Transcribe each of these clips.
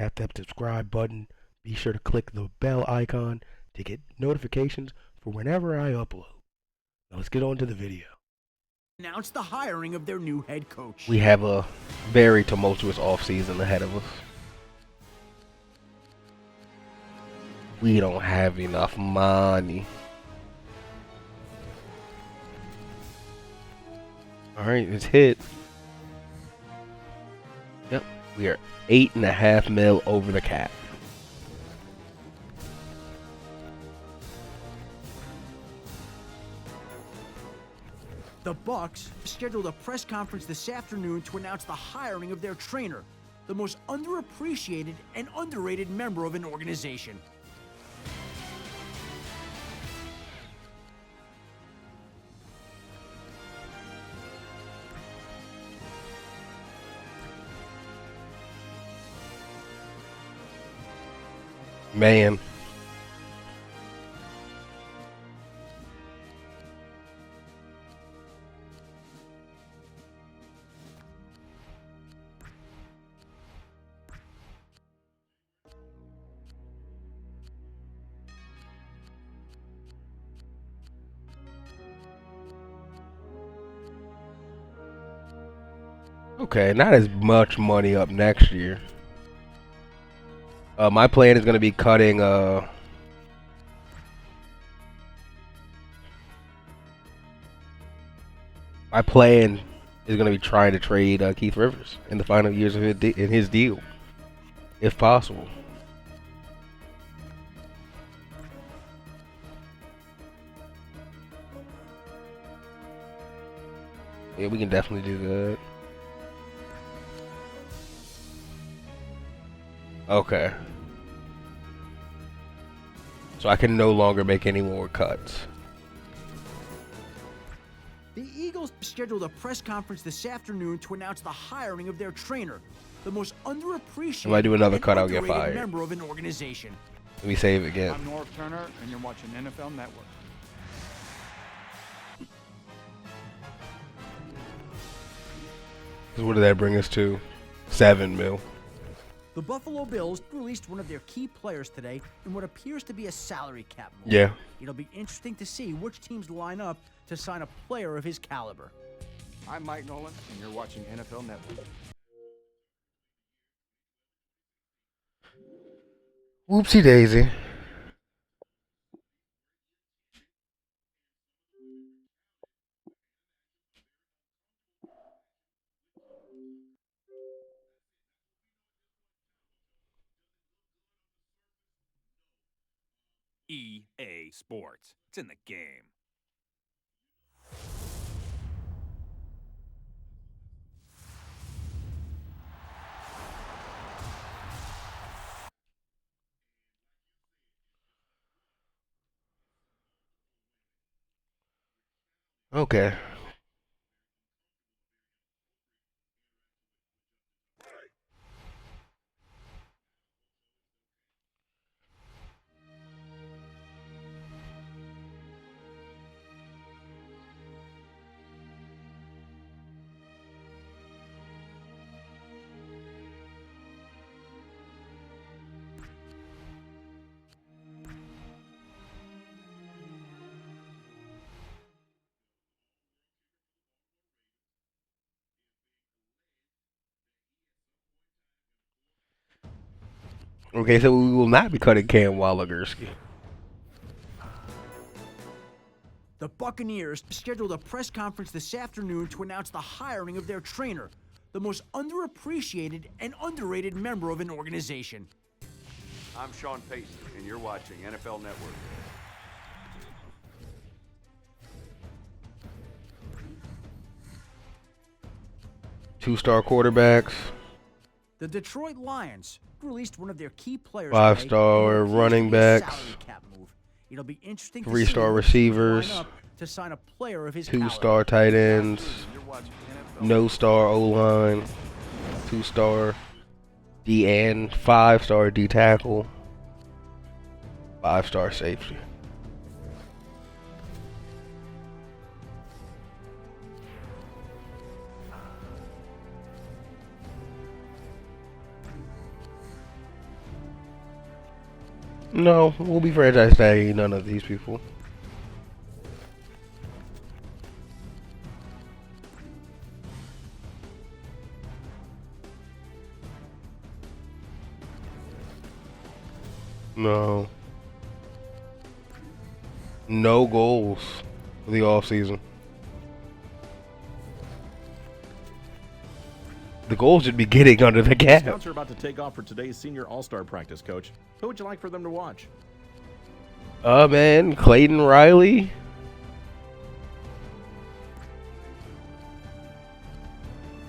tap that subscribe button. Be sure to click the bell icon to get notifications for whenever I upload. Now let's get on to the video. Announced the hiring of their new head coach. We have a very tumultuous offseason ahead of us. We don't have enough money. Alright, it's hit. Yep, we are $8.5 million over the cap. The Bucs scheduled a press conference this afternoon to announce the hiring of their trainer, the most underappreciated and underrated member of an organization. Man. Okay, not as much money up next year. My plan is going to be cutting my plan is going to be trying to trade Keith Rivers in the final years of his deal, if possible. Yeah, we can definitely do that. Okay. So I can no longer make any more cuts. The Eagles scheduled a press conference this afternoon to announce the hiring of their trainer, the most underappreciated If I do another and cut, I'll get underrated fired. member of an organization. Let me save it again. I'm Norv Turner, and you're watching NFL Network. So what did that bring us to? $7 million. The Buffalo Bills released one of their key players today in what appears to be a salary cap move. Yeah. It'll be interesting to see which teams line up to sign a player of his caliber. I'm Mike Nolan, and you're watching NFL Network. Whoopsie daisy. EA Sports. It's in the game. Okay. Okay, so we will not be cutting Cam Wallagerski. The Buccaneers scheduled a press conference this afternoon to announce the hiring of their trainer, the most underappreciated and underrated member of an organization. I'm Sean Payton, and you're watching NFL Network. Two-star quarterbacks. The Detroit Lions released one of their key players. Five-star today in what appears to running be a backs. salary cap move. It'll be interesting to see Three-star which teams receivers. line up to sign a player of his Two-star tight ends. You're watching NFL. No-star O-line. Two-star D-end. Five-star D-tackle. Five-star safety. No, we'll be franchise tagging none of these people. No. No goals for the offseason. The goals should be getting under the cap. Scouts are about to take off for today's senior all-star practice, Coach. Who would you like for them to watch? Man, Clayton Riley.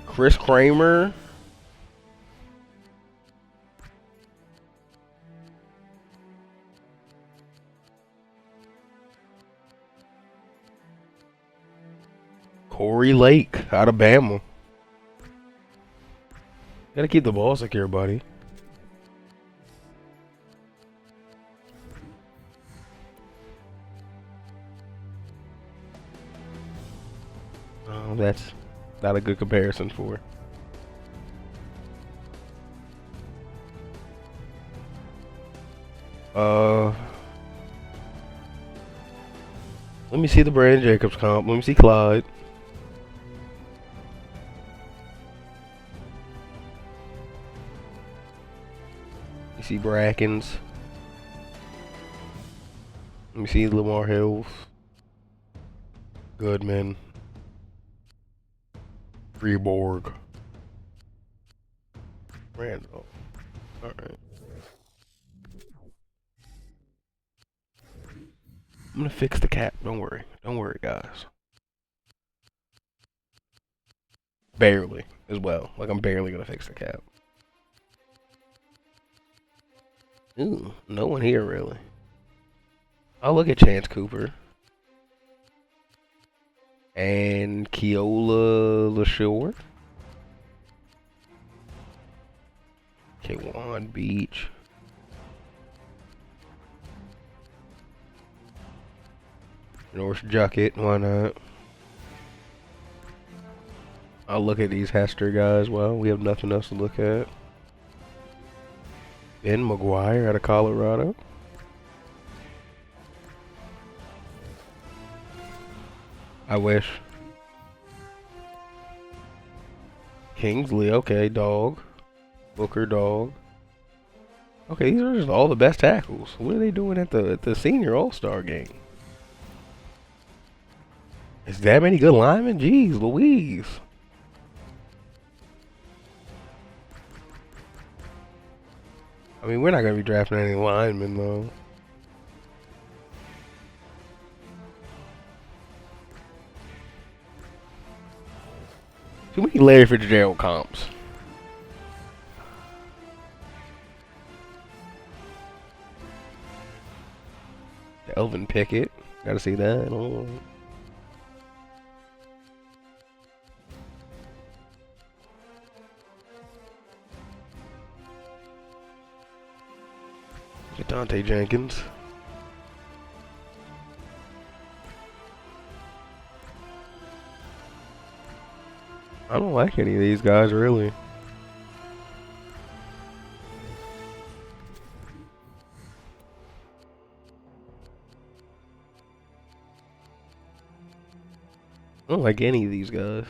Chris Kramer. Corey Lake out of Bama. Gotta keep the ball secure, buddy. Oh, that's not a good comparison for. Let me see the Brandon Jacobs comp. Let me see Clyde. Let me see Brackens. Let me see Lamar Hills. Goodman. Freeborg. Randall. Alright. I'm gonna fix the cap. Don't worry. Don't worry, guys. Barely, as well. Like, I'm barely gonna fix the cap. Ooh, no one here, really. I'll look at Chance Cooper. And Keola LaShore. K1 Beach. North Jucket, why not? I'll look at these Hester guys. Well, we have nothing else to look at. Ben McGuire out of Colorado. I wish. Kingsley, okay, dog. Booker, dog. Okay, these are just all the best tackles. What are they doing at the senior all-star game? Is that many good linemen? Jeez Louise. I mean, we're not going to be drafting any linemen, though. Too many Larry Fitzgerald comps. Elvin Pickett. Gotta see that. Oh. Dante Jenkins. I don't like any of these guys, really. I don't like any of these guys.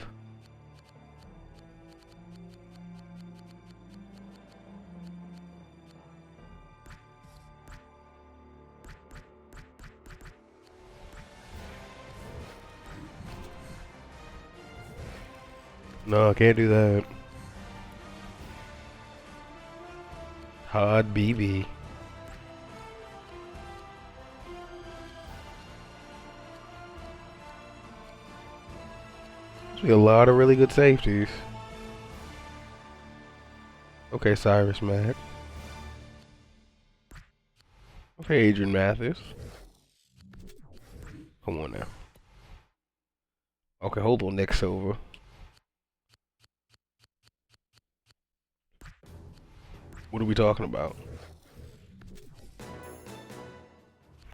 No, I can't do that. Todd BB. There's a lot of really good safeties. Okay, Cyrus Mack. Okay, Adrian Mathis. Come on now. Okay, hold on, Nick Silva. What are we talking about?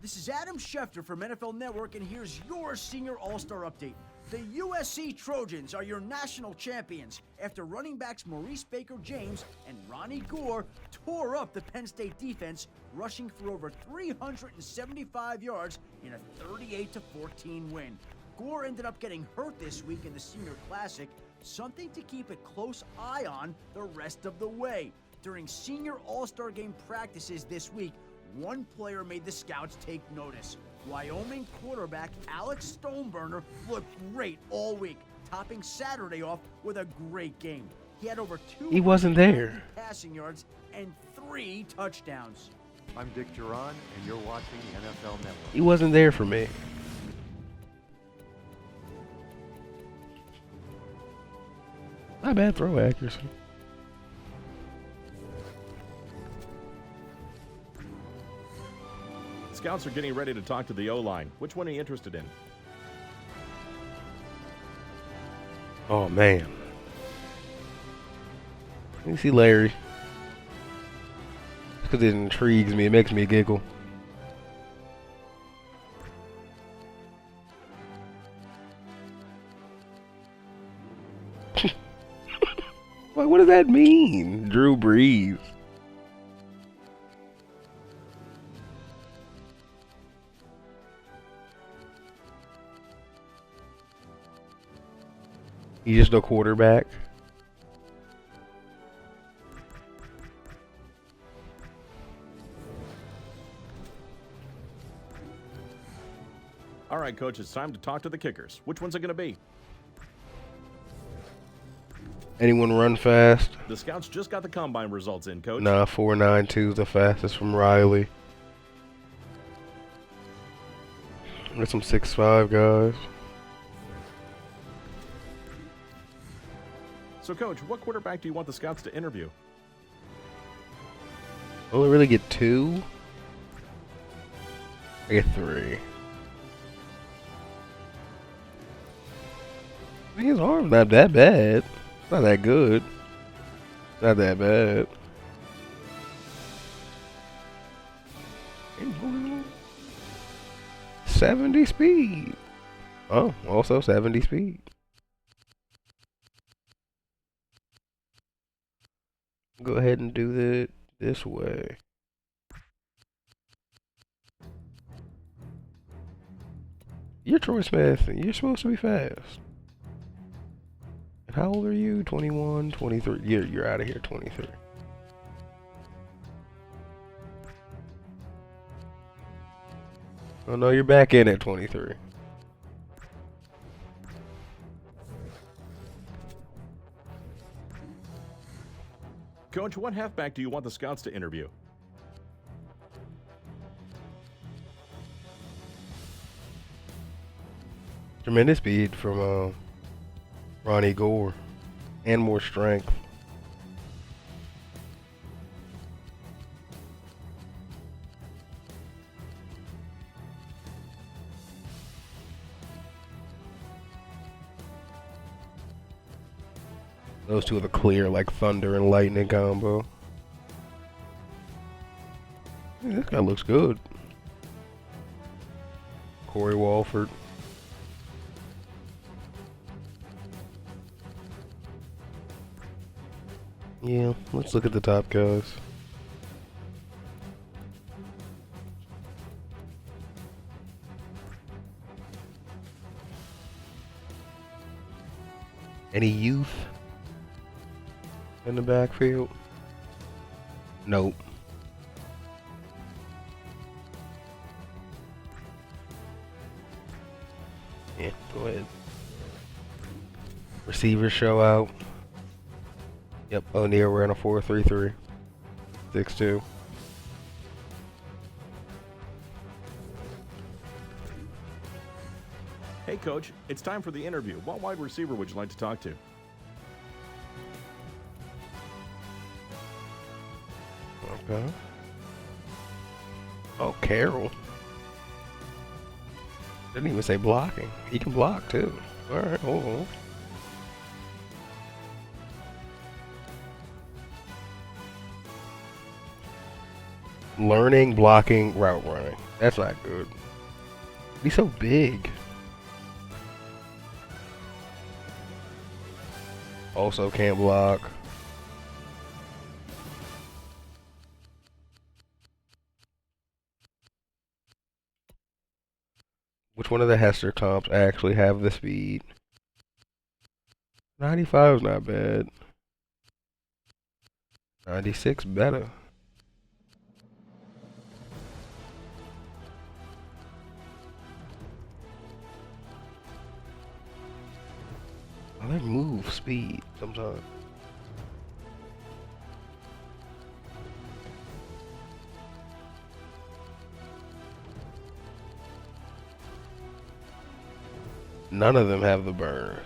This is Adam Schefter from NFL Network, and here's your Senior All-Star Update. The USC Trojans are your national champions after running backs Maurice Baker-James and Ronnie Gore tore up the Penn State defense, rushing for over 375 yards in a 38-14 win. Gore ended up getting hurt this week in the Senior Classic, something to keep a close eye on the rest of the way. During Senior All-Star Game practices this week, one player made the scouts take notice. Wyoming quarterback Alex Stoneburner looked great all week, topping Saturday off with a great game. He had over 200 He wasn't there. passing yards and 3 touchdowns. I'm Dick Duran, and you're watching NFL Network. He wasn't there for me. Not bad throw accuracy. Scouts are getting ready to talk to the O-line. Which one are you interested in? Oh, man. Let me see Larry. Because it intrigues me. It makes me giggle. Like, what does that mean? Drew Brees. He's just a quarterback. All right, Coach, it's time to talk to the kickers. Which one's it going to be? Anyone run fast? The Scouts just got the combine results in, Coach. Nah, 4.92 is the fastest from Riley. There's some 6'5" guys. So, Coach, what quarterback do you want the Scouts to interview? Only really get 2? I get 3. I think his arm's not that bad. Not that good. Not that bad. 70 speed. Oh, also 70 speed. Go ahead and do that this way. You're Troy Smith, and you're supposed to be fast. And how old are you? 21, 23. You're out of here, 23. Oh no, you're back in at 23. Coach, what halfback do you want the Scouts to interview? Tremendous speed from Ronnie Gore, and more strength. Those two are the clear, like thunder and lightning combo. Hey, this guy looks good. Corey Walford. Yeah, let's look at the top guys. Any youth in the backfield? Nope. Yeah, go ahead. Receivers show out. Yep, O'Neal ran a 4.33. 6'2". Hey, Coach, it's time for the interview. What wide receiver would you like to talk to? Okay. Oh, Carroll. Didn't even say blocking. He can block too. Alright, hold on. Learning, blocking, route running. That's not good. He's so big. Also can't block. Which one of the Hester comps actually have the speed? 95 is not bad. 96 better. I like move speed sometimes. None of them have the burn.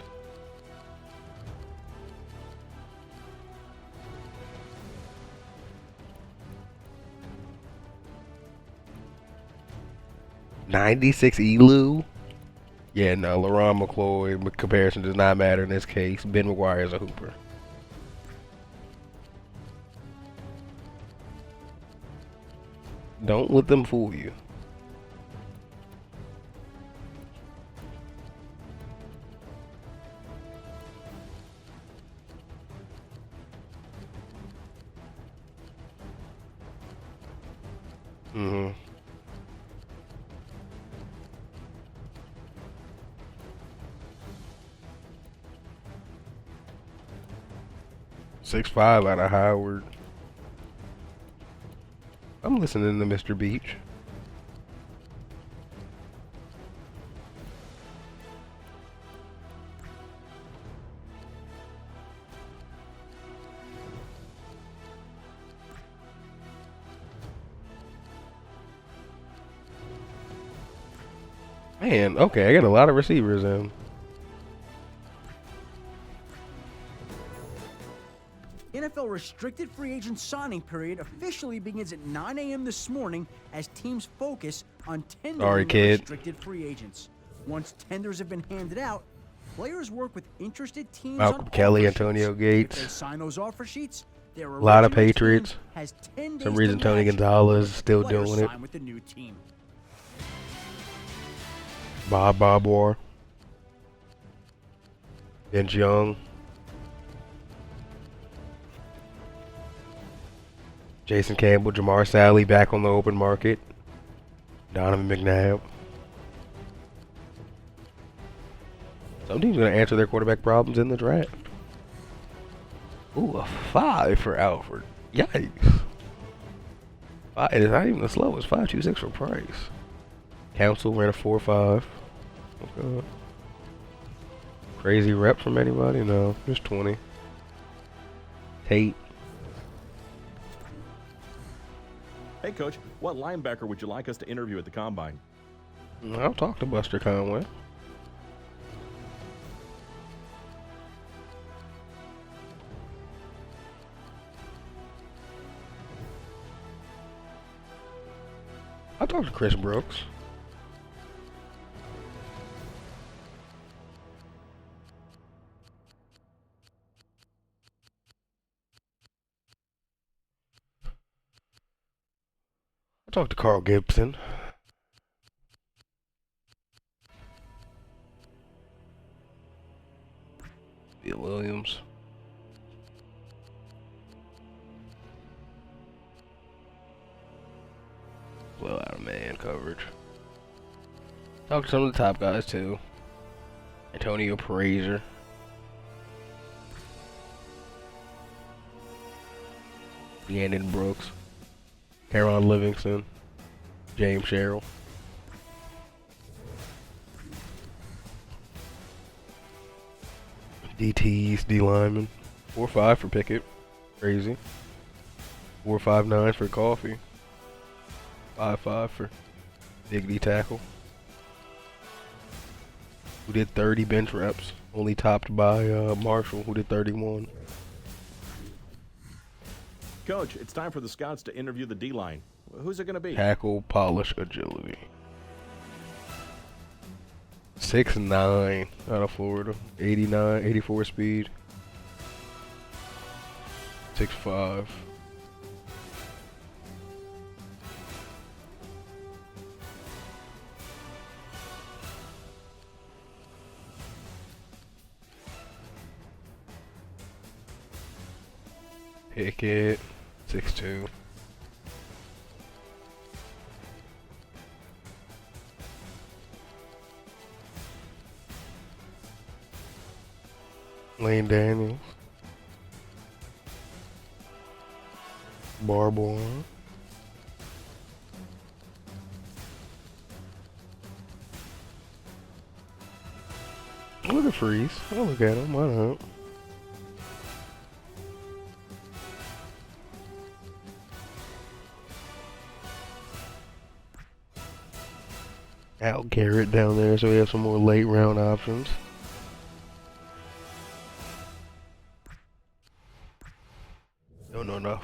'96 Elu. Yeah, no, LaRon McCloy comparison does not matter in this case. Ben McGuire is a hooper. Don't let them fool you. Mm-hmm. .65 out of Howard. I'm listening to Mr. Beach. Man, okay, I got a lot of receivers in. NFL restricted free agent signing period officially begins at 9 a.m. this morning as teams focus on tendering their restricted free agents. Once tenders have been handed out, players work with interested teams Malcolm on Kelly, offer Antonio sheets. Gates. If they sign those offer sheets, their A lot of original team Patriots. has 10 days Some reason to Tony match Gonzalez is if the still player doing it. sign with the new team. Bob War. Vince Young. Jason Campbell, Jamar Salley back on the open market. Donovan McNabb. Some teams going to answer their quarterback problems in the draft. Ooh, a 5 for Alfred. Yikes. It's not even the slowest. 5.26 for Price. Council ran a 4.5. Okay. Crazy rep from anybody? No, just 20. Tate. Hey, Coach, what linebacker would you like us to interview at the Combine? I'll talk to Buster Conway. I'll talk to Chris Brooks. I'll talk to Carl Gibson. Bill Williams. Well out of man coverage. Talk to some of the top guys too. Antonio Frazier. Deandon Brooks. Caron Livingston. James Sherrill. DTs, D lineman. 4.5 for Pickett. Crazy. 4.59 for Coffee. 5.5 for Big D tackle. Who did 30 bench reps. Only topped by Marshall, who did 31. Coach, it's time for the scouts to interview the D-line. Who's it going to be? Tackle, polish, agility. 6'9" out of Florida. 89, 84 speed. 6'5". Pickett, 6'2". Lane Daniels. Barbour. Look at Freeze. I'll look at him. Why not? Al Garrett down there, so we have some more late round options. Don't know enough.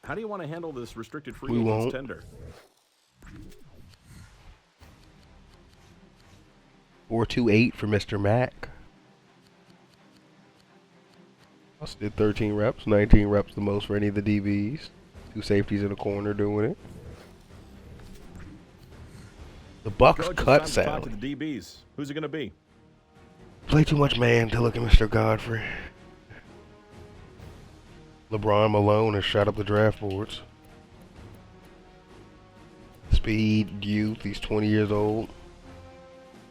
How do you want to handle this restricted free We agents won't. tender? 428 for Mr. Mack. Us did 13 reps, 19 reps the most for any of the DBs. 2 safeties in the corner doing it. The Bucks Coach, cut it's time to talk Sally. to the DBs. Who's it going to be? Play too much man to look at Mr. Godfrey. LeBron Malone has shot up the draft boards. Speed, youth, he's 20 years old.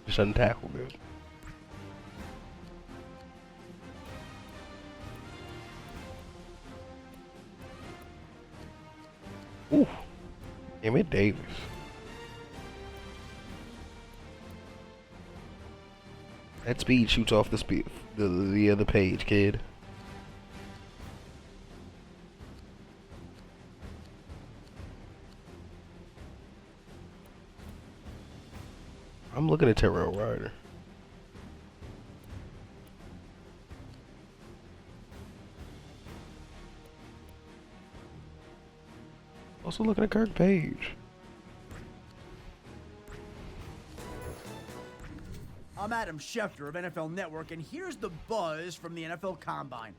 Just doesn't tackle good. Ooh. Emmett Davis. That speed shoots off the other page, kid. I'm looking at Terrell Ryder. Also looking at Kirk Page. I'm Adam Schefter of NFL Network, and here's the buzz from the NFL Combine.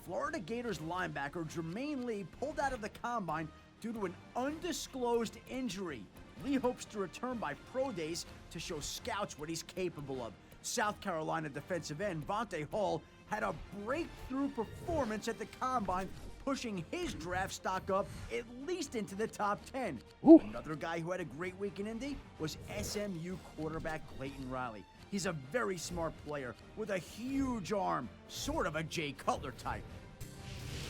Florida Gators linebacker Jermaine Lee pulled out of the Combine due to an undisclosed injury. Lee hopes to return by pro days to show scouts what he's capable of. South Carolina defensive end Vontae Hall had a breakthrough performance at the Combine, pushing his draft stock up at least into the top 10. Ooh. Another guy who had a great week in Indy was SMU quarterback Clayton Riley. He's a very smart player with a huge arm, sort of a Jay Cutler type.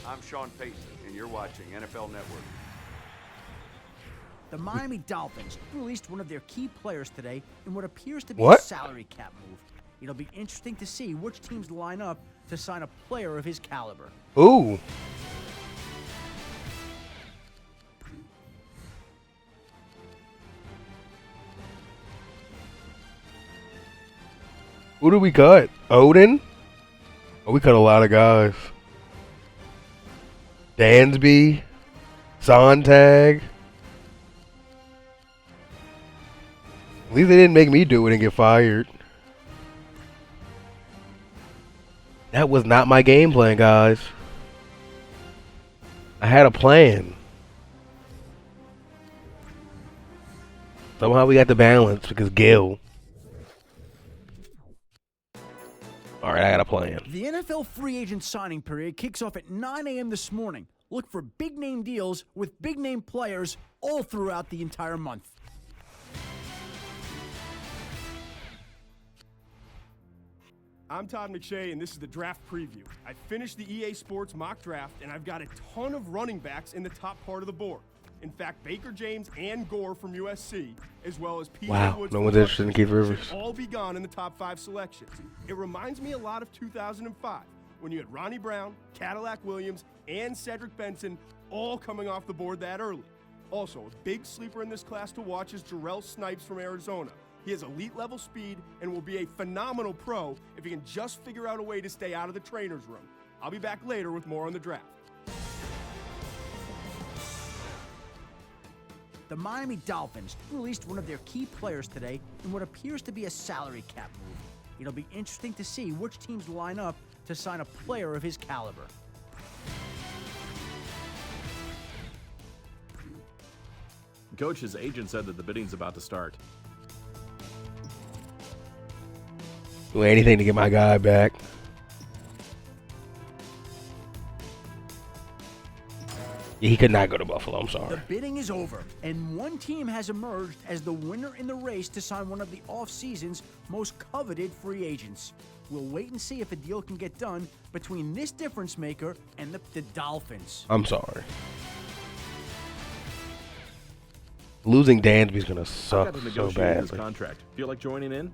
I'm Sean Payton, and you're watching NFL Network. The Miami Dolphins released one of their key players today in what appears to be What? a salary cap move. It'll be interesting to see which teams line up to sign a player of his caliber. Ooh. Who do we cut? Odin? Oh, we cut a lot of guys. Dansby. Sontag. At least they didn't make me do it and get fired. That was not my game plan, guys. I had a plan. Somehow we got the balance because Gil. All right, I got a plan. The NFL free agent signing period kicks off at 9 a.m. this morning. Look for big-name deals with big-name players all throughout the entire month. I'm Todd McShay, and this is the draft preview. I finished the EA Sports mock draft, and I've got a ton of running backs in the top part of the board. In fact, Baker James and Gore from USC, as well as P.J. Wow, Woods no from one's interested in Rutgers, Keith Rivers. should all be gone in the top 5 selections. It reminds me a lot of 2005, when you had Ronnie Brown, Cadillac Williams, and Cedric Benson all coming off the board that early. Also, a big sleeper in this class to watch is Jarrell Snipes from Arizona. He has elite level speed and will be a phenomenal pro if he can just figure out a way to stay out of the trainer's room. I'll be back later with more on the draft. The Miami Dolphins released one of their key players today in what appears to be a salary cap move. It'll be interesting to see which teams line up to sign a player of his caliber. Coach, his agent said that the bidding's about to start. Do anything to get my guy back. He could not go to Buffalo. I'm The sorry. bidding is over, and one team has emerged as the winner in the race to sign one of the offseason's most coveted free agents. We'll wait and see if a deal can get done between this difference maker and the Dolphins. I'm sorry. Losing Dansby's gonna I've suck got to so negotiate this badly. contract. Feel like joining in?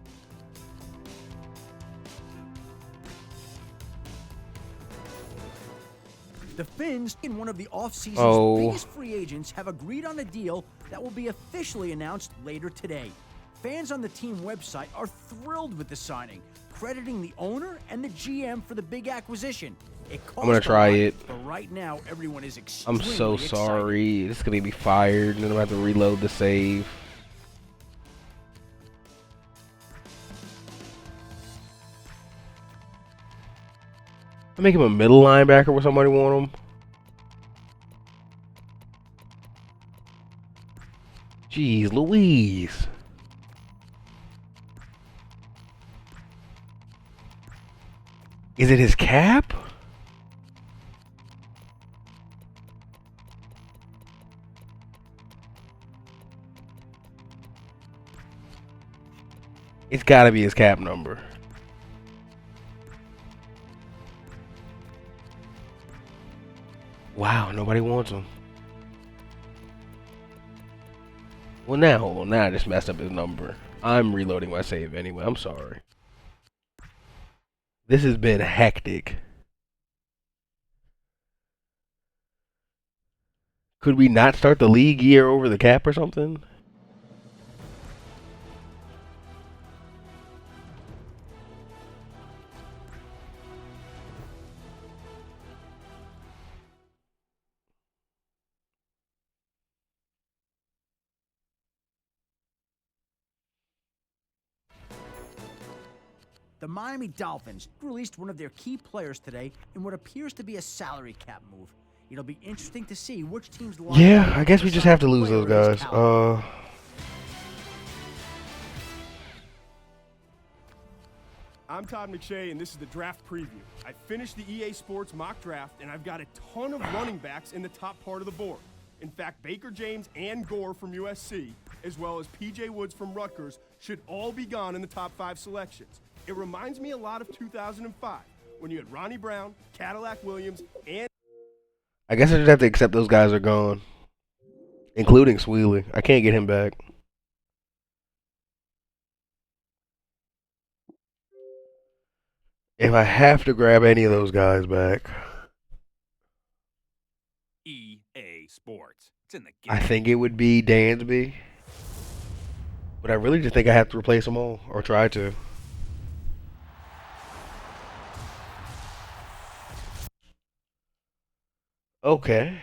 The Finns, in one of the offseason's Oh. biggest free agents, have agreed on a deal that will be officially announced later today. Fans on the team website are thrilled with the signing, crediting the owner and the GM for the big acquisition. It cost gonna a try lot, it. but right now everyone is I'm extremely so excited. sorry. This is gonna be fired, and then I'm gonna have to reload the save. I make him a middle linebacker where somebody want him. Jeez Louise. Is it his cap? It's gotta be his cap number. Wow, nobody wants him. Well, now, hold on. Now I just messed up his number. I'm reloading my save anyway. I'm sorry. This has been hectic. Could we not start the league year over the cap or something? The Miami Dolphins released one of their key players today in what appears to be a salary cap move. It'll be interesting to see which teams line Yeah, up I guess we just have to sign a lose those player of this guys. caliber. I'm Todd McShay, and this is the draft preview. I finished the EA Sports mock draft, and I've got a ton of running backs in the top part of the board. In fact, Baker James and Gore from USC, as well as PJ Woods from Rutgers, should all be gone in the top 5 selections. It reminds me a lot of 2005, when you had Ronnie Brown, Cadillac Williams, and I guess I just have to accept those guys are gone. Including Sweely. I can't get him back. If I have to grab any of those guys back, EA Sports. It's in the game. I think it would be Dansby. But I really just think I have to replace them all, or try to. Okay.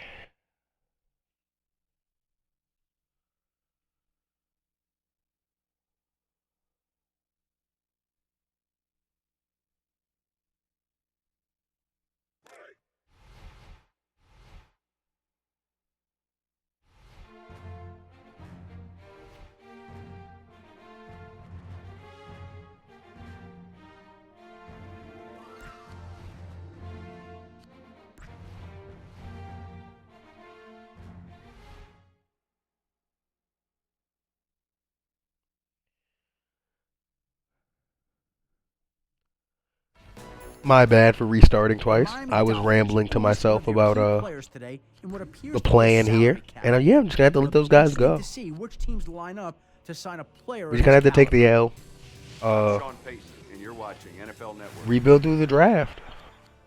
My bad for restarting twice. I was rambling to myself about the plan here, and yeah, I'm just gonna have to let those guys go. To see which teams line up to sign a player. We're just gonna have to take the L. Sean Payson, and you're watching NFL Network. Rebuild through the draft.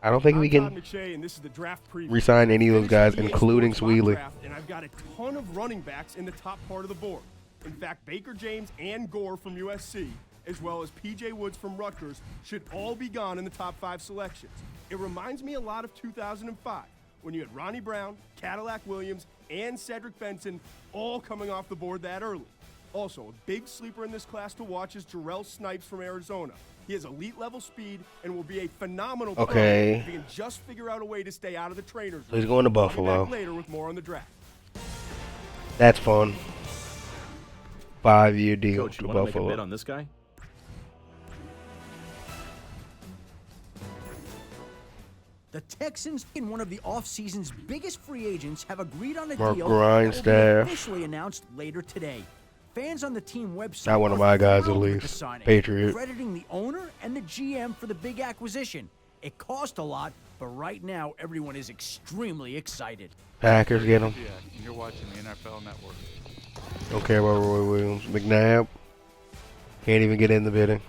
I don't think we I'm Todd can McShay, and this is the draft preview. re-sign any of those guys, Finished the EA including Sports mock Sweely. draft, and I've got a ton of running backs in the top part of the board. In fact, Baker James and Gore from USC, as well as PJ Woods from Rutgers, should all be gone in the top 5 selections. It reminds me a lot of 2005, when you had Ronnie Brown, Cadillac Williams, and Cedric Benson all coming off the board that early. Also, a big sleeper in this class to watch is Jarrell Snipes from Arizona. He has elite level speed and will be a phenomenal pro Okay. if he can just figure out a way to stay out of the trainers So he's going to room. I'll be Buffalo. back later with more on the draft. That's fun. 5-year deal Coach, to you want to make a Buffalo. bid on this guy? The Texans, in one of the offseason's biggest free agents, have agreed on a Mark deal that will be Grindstaff. officially announced later today. Fans on the team website Not one of are my guys, at thrilled with the least. signing, Patriot. crediting the owner and the GM for the big acquisition. It cost a lot, but right now everyone is extremely excited. Packers get him. Yeah, and you're watching the NFL Network. Don't care about Roy Williams. McNabb. Can't even get in the bidding.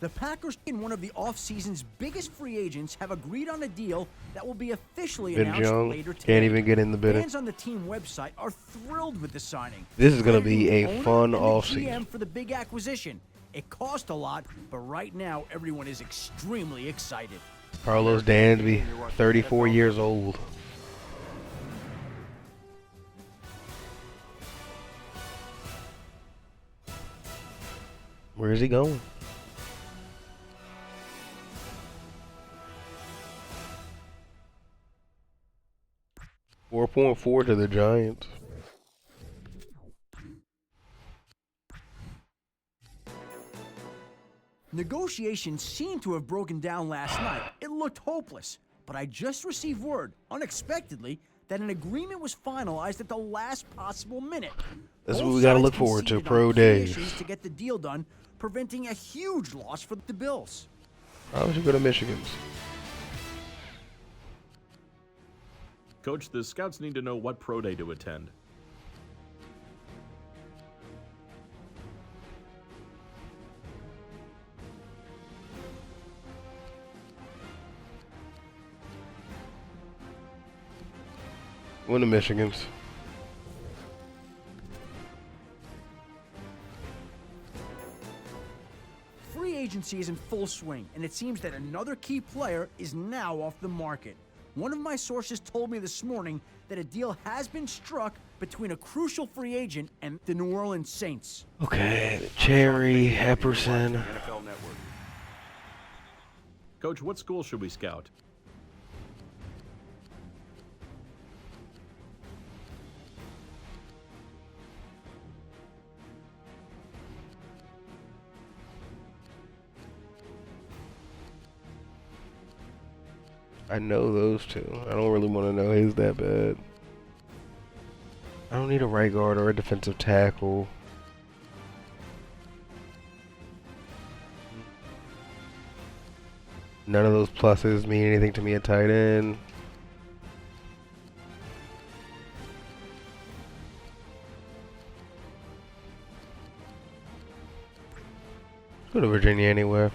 The Packers, in one of the offseason's biggest free agents, have agreed on a deal that will be officially Vince announced Young. later today. Can't even get in the bidding. Fans on the team website are thrilled with the signing. This is going to crediting be the a owner fun and the offseason. GM for the big acquisition. It cost a lot, but right now everyone is extremely excited. Carlos Dansby, 34 years old. Where is he going? $4.4 to the Giants. Negotiations seem to have broken down last night. It looked hopeless, but I just received word, unexpectedly, that an agreement was finalized at the last possible minute. That's Both what we gotta sides look forward to, conceded pro on key days. issues to get the deal done, preventing a huge loss for the Bills. Why should go to Michigan's? Coach, the scouts need to know what pro day to attend. One of Michigan's. Free agency is in full swing, and it seems that another key player is now off the market. One of my sources told me this morning that a deal has been struck between a crucial free agent and the New Orleans Saints. Okay, Cherry, Epperson. NFL Network. Coach, what school should we scout? I know those two. I don't really want to know his that bad. I don't need a right guard or a defensive tackle. None of those pluses mean anything to me at tight end. Go to Virginia anyway.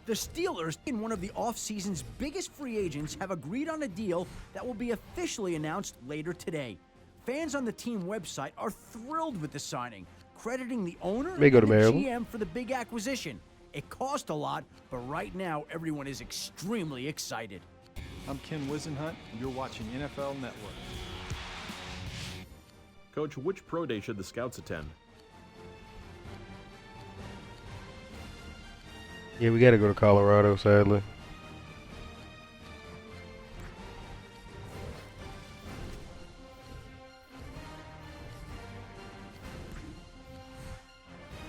The Steelers, in one of the offseason's biggest free agents, have agreed on a deal that will be officially announced later today. Fans on the team website are thrilled with the signing, crediting the owner May go and to the Maryland. GM for the big acquisition. It cost a lot, but right now everyone is extremely excited. I'm Ken Wisenhunt, and you're watching NFL Network. Coach, which pro day should the scouts attend? Yeah, we gotta go to Colorado, sadly.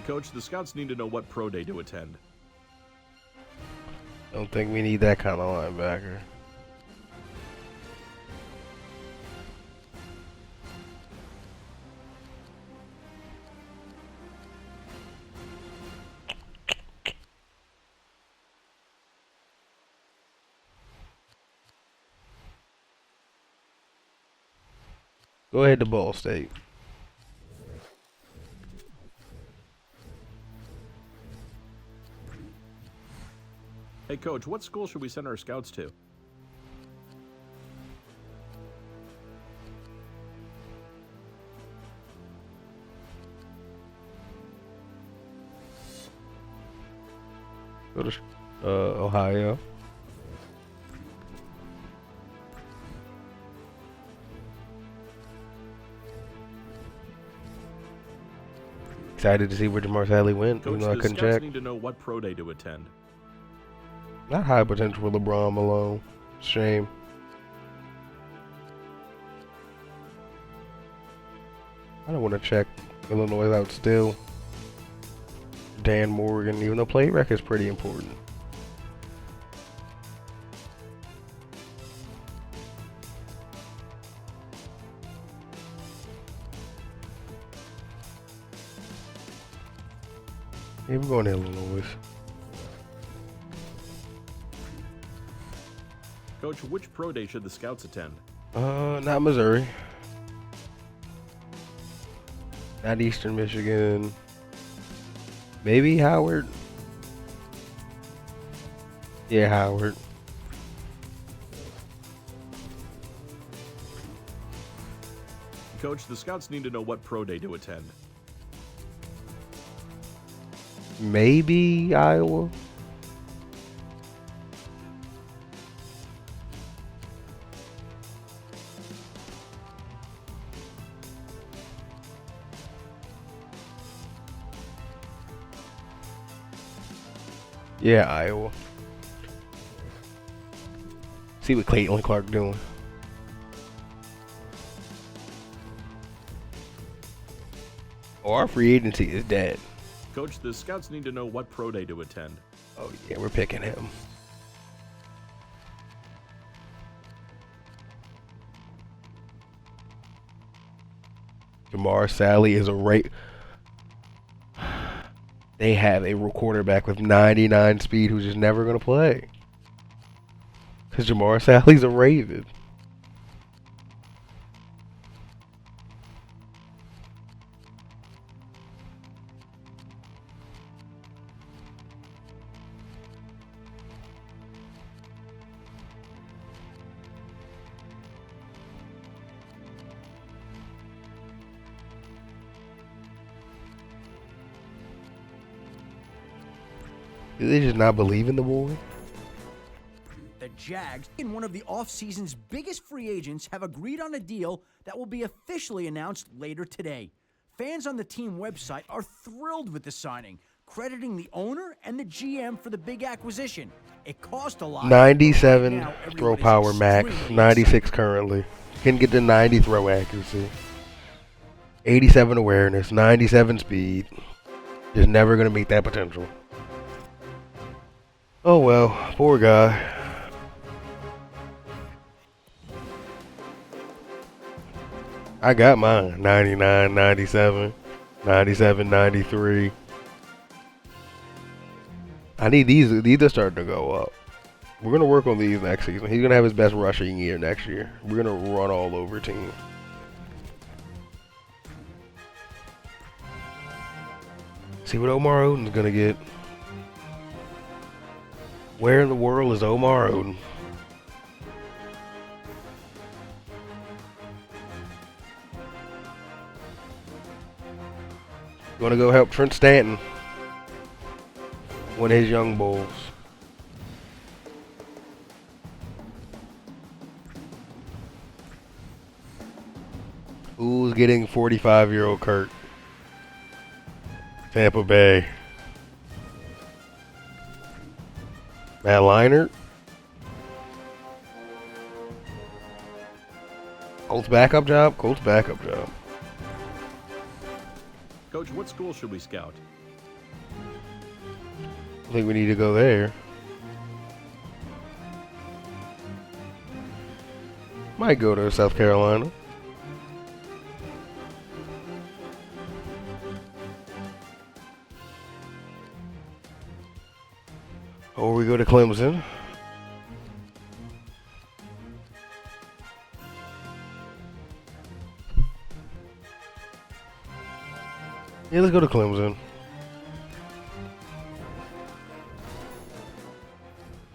Coach, the scouts need to know what pro day to attend. Don't think we need that kind of linebacker. Go ahead to Ball State. Hey, Coach, what school should we send our scouts to? Go to Ohio. Excited to see where Jamar Sally went, Coach, even though I the couldn't scouts check. need to know what pro day to attend. Not high potential for LeBron Malone. Shame. I don't want to check Illinois out still. Dan Morgan, even though play rec is pretty important. Yeah, we're going to Illinois. Coach, which pro day should the scouts attend? Not Missouri. Not Eastern Michigan. Maybe Howard. Yeah, Howard. Coach, the scouts need to know what pro day to attend. Maybe Iowa. Yeah, Iowa. See what Clayton Clark doing. Oh, our free agency is dead. Coach, the scouts need to know what pro day to attend. Oh yeah, we're picking him. Zazzali is a right. They have a quarterback with 99 speed who's just never going to play. Because Zazzali's a Raven. Do they just not believe in the boy? The Jags, in one of the offseason's biggest free agents, have agreed on a deal that will be officially announced later today. Fans on the team website are thrilled with the signing, crediting the owner and the GM for the big acquisition. It cost a lot. 97 Right now, throw everyone is power max, extremely 96 excited. currently. Can get to 90 throw accuracy. 87 awareness, 97 speed. Just never going to meet that potential. Oh well, poor guy. I got mine. 99, 97, 97, 93. I need these. These are starting to go up. We're going to work on these next season. He's going to have his best rushing year next year. We're going to run all over team. See what Omar Odin's going to get. Where in the world is Omar Odin? Gonna go help Trent Stanton win his Young Bulls. Who's getting 45-year-old Kurt? Tampa Bay. Matt Leinart. Colts backup job? Colts backup job. Coach, what school should we scout? I think we need to go there. Might go to South Carolina. Or we go to Clemson. Yeah, let's go to Clemson.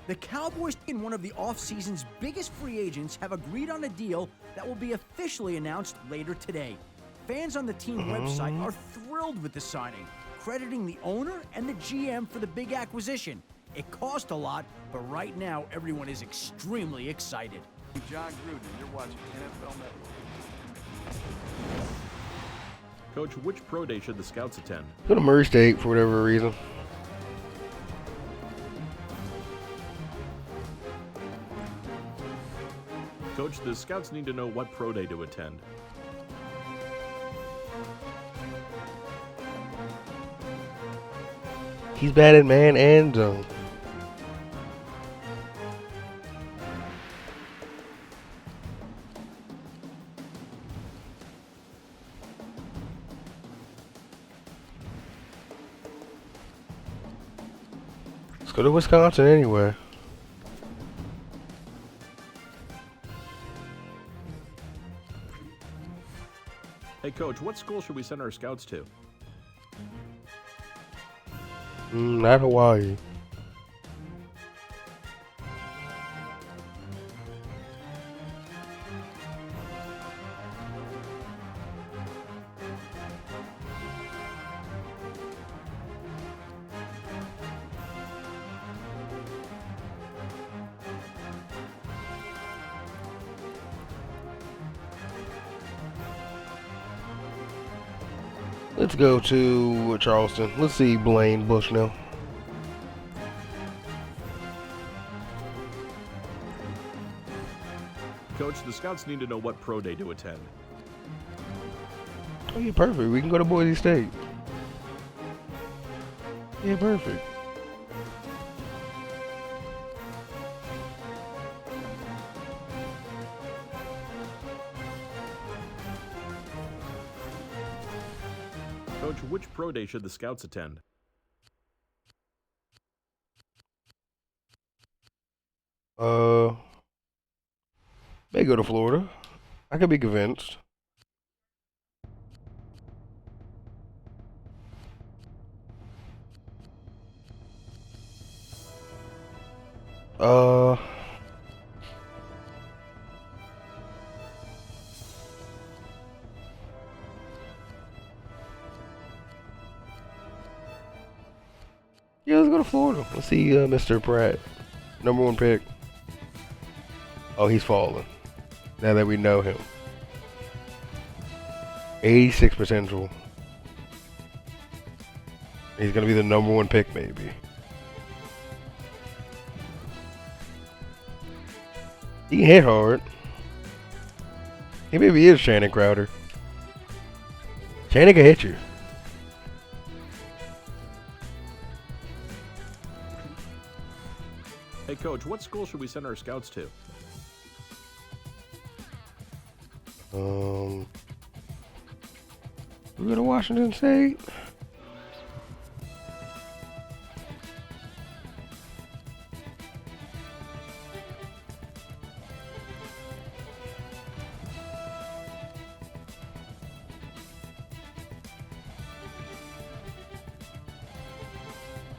The Cowboys, in one of the offseason's biggest free agents, have agreed on a deal that will be officially announced later today. Fans on the team website are thrilled with the signing, crediting the owner and the GM for the big acquisition. It cost a lot, but right now everyone is extremely excited. John Gruden, you're watching NFL Network. Coach, which pro day should the scouts attend? Go to Murray State for whatever reason. Coach, the scouts need to know what pro day to attend. He's bad at man and zone. Let's go to Wisconsin anyway. Hey, Coach, what school should we send our scouts to? Not Hawaii. Let's go to Charleston. Let's see Blaine Bushnell. Coach, the scouts need to know what pro day to attend. Oh, yeah, perfect. We can go to Boise State. Yeah, perfect. Coach, which pro day should the scouts attend? They go to Florida. I could be convinced. Yeah, let's go to Florida. Let's see Mr. Pratt. #1 pick. Oh, he's falling. Now that we know him. 86 potential. He's going to be the #1 pick, maybe. He can hit hard. He maybe is Shannon Crowder. Shannon can hit you. Hey, Coach, what school should we send our scouts to? We go to Washington State.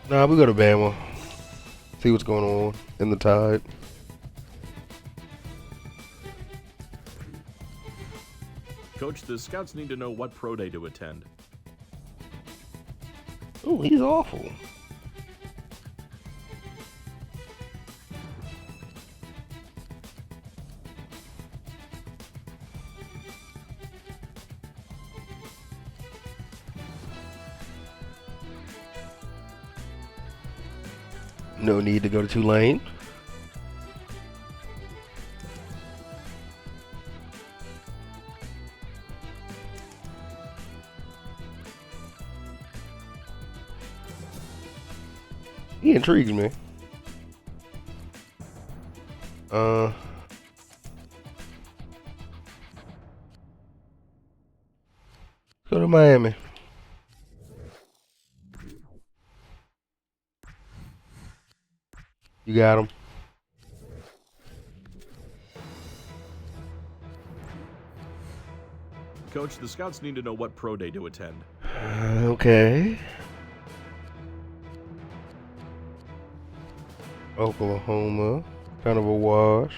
Nah, we go to Bama. See what's going on in the Tide. Coach, the scouts need to know what pro day to attend. Oh, he's awful. No need to go to Tulane. He intrigues me. Go to Miami. You got him. Coach, the scouts need to know what pro day to attend. Okay. Oklahoma. Kind of a wash.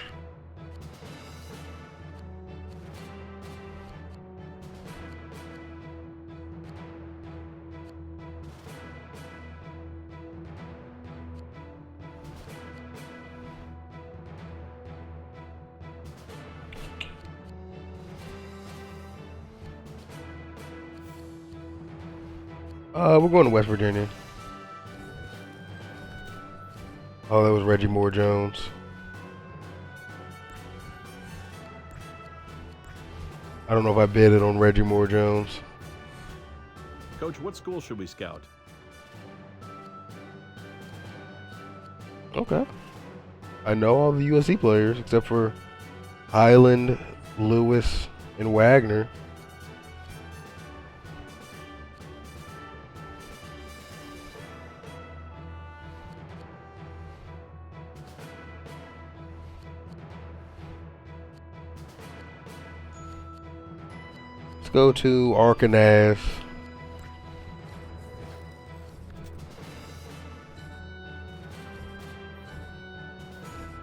We're going to West Virginia. Oh, that was Reggie Moore Jones. I don't know if I bid it on Reggie Moore Jones. Coach, what school should we scout? Okay. I know all the USC players except for Highland, Lewis, and Wagner. Let's go to Arkansas.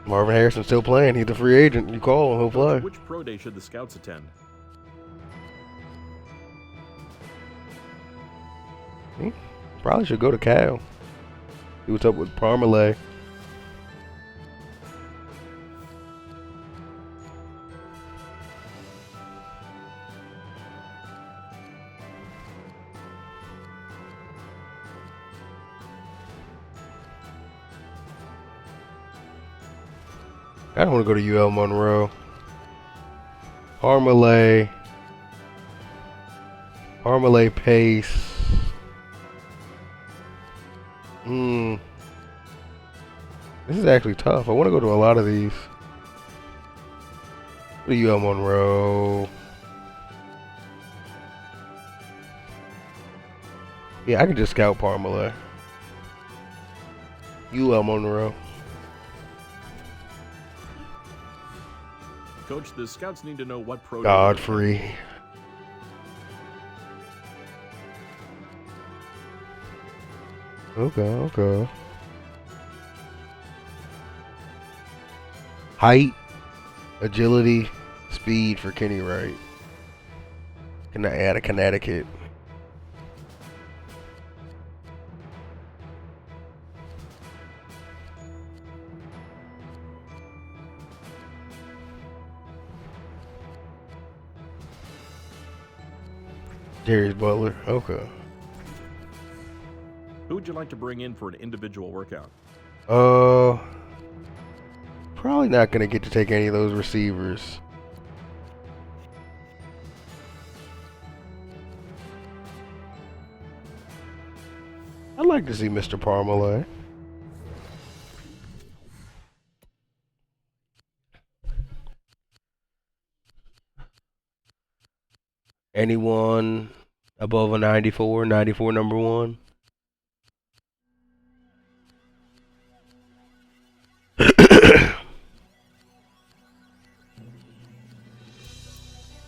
Marvin Harrison's still playing. He's a free agent. You call him, he'll play. Which pro day should the scouts attend? Probably should go to Cal. See what's up with Parmalee. I don't want to go to UL Monroe. Parmalee Pace. This is actually tough. I want to go to a lot of these. Go to UL Monroe. Yeah, I can just scout Parmalee. UL Monroe. Coach, the scouts need to know what pro day. Godfrey. Okay. Height, agility, speed for Kenny Wright. Can I add a Connecticut? Darius Butler. Okay. Who would you like to bring in for an individual workout? Probably not going to get to take any of those receivers. I'd like to see Mr. Parmalee. Anyone above a 94 number one?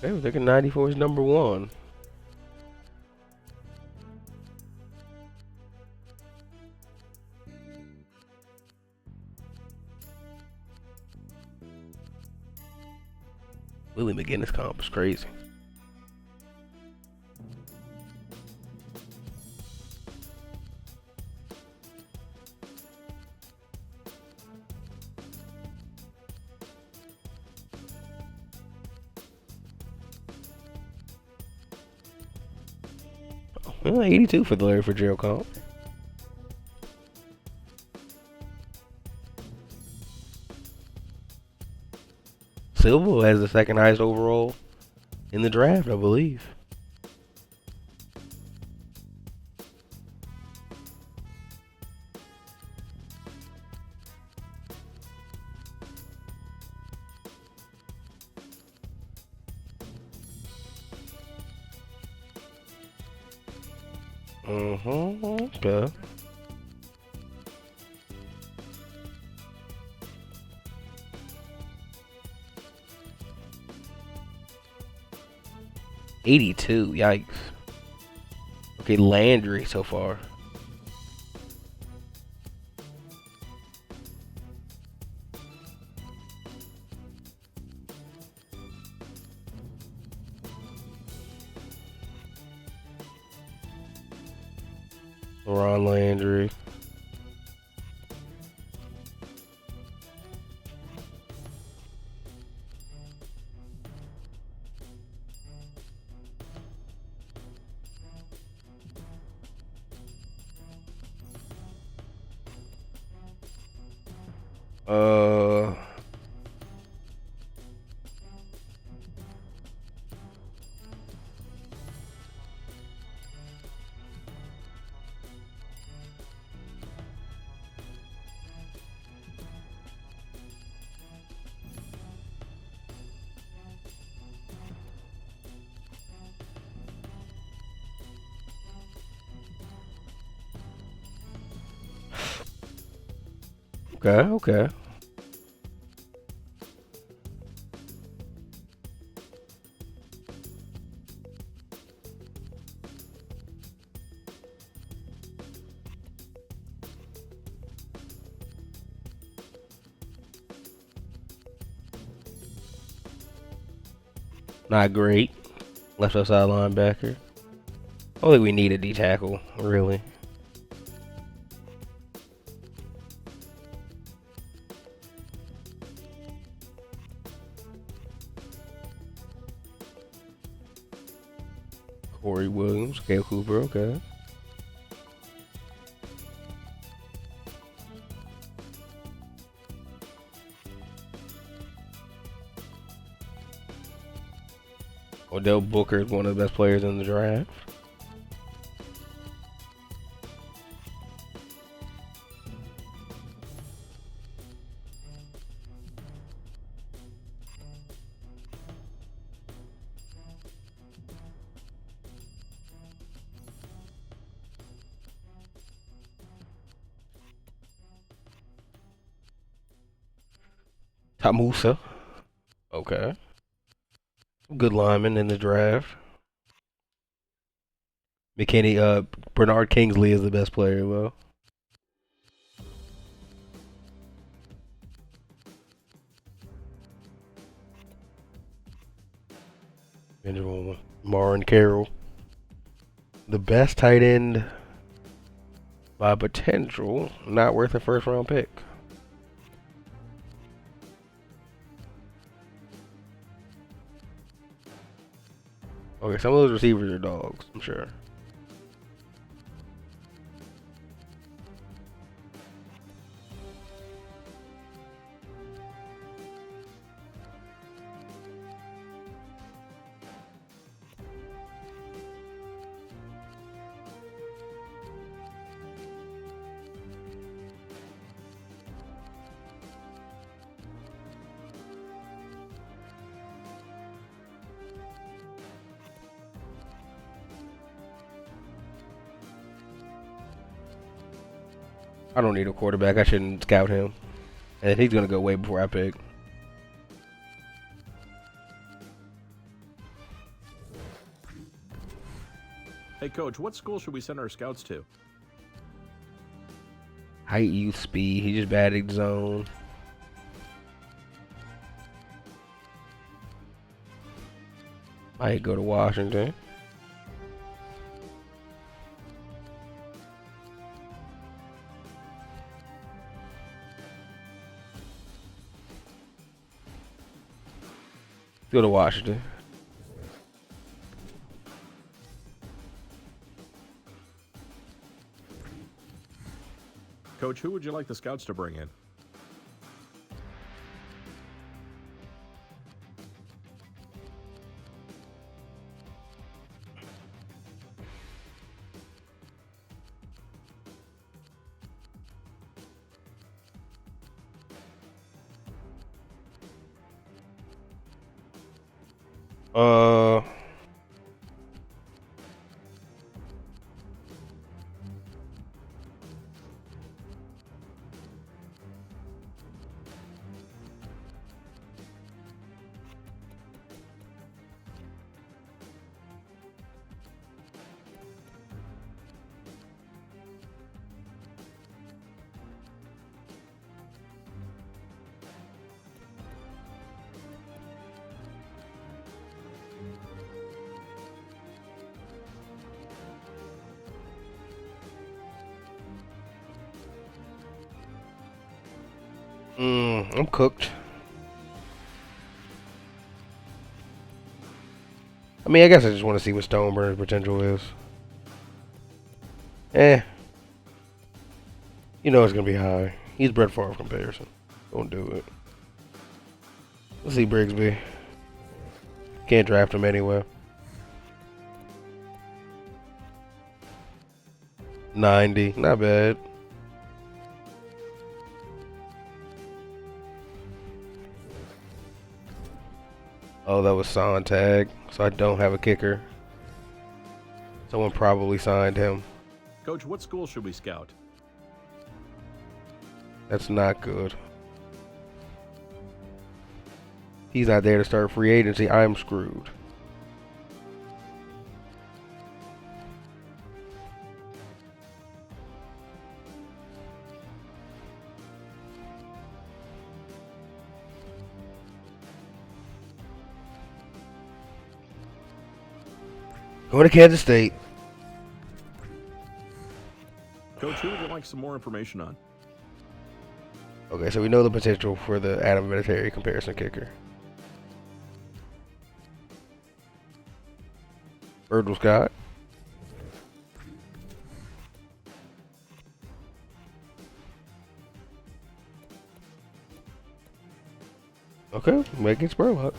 They were thinking 94 is number one. Willie McGinnis comp is crazy. Well, 82 for the Larry Fitzgerald comp. Silva has the second highest overall in the draft, I believe. Okay. $82, yikes. Okay, Landry so far. Ron Landry. Okay. Not great. Left outside linebacker. I don't think we need a D tackle, really. Corey Williams, Cale Cooper, okay. Odell Booker is one of the best players in the draft. Tamusa. Okay. Good lineman in the draft. McKinney, Bernard Kingsley is the best player, though. Benjamin Martin Carroll. The best tight end by potential, not worth a first round pick. Okay, some of those receivers are dogs, I'm sure. I don't need a quarterback. I shouldn't scout him. And he's going to go way before I pick. Hey, Coach, what school should we send our scouts to? Height, youth, speed. He just batted zone. Might go to Washington. Go to Washington. Coach, who would you like the scouts to bring in? I'm cooked. I mean, I guess I just want to see what Stoneburner's potential is. You know it's going to be high. He's Brett Favre comparison. Don't do it. Let's see Brigsby. Can't draft him anyway. 90. Not bad. Oh, that was Sontag, so I don't have a kicker. Someone probably signed him. Coach, what school should we scout? That's not good. He's not there to start free agency. I'm screwed. Going to Kansas State. Coach, who would you like some more information on? Okay, so we know the potential for the Adam Vinatieri comparison kicker. Virgil Scott. Okay, Megan Spurlock.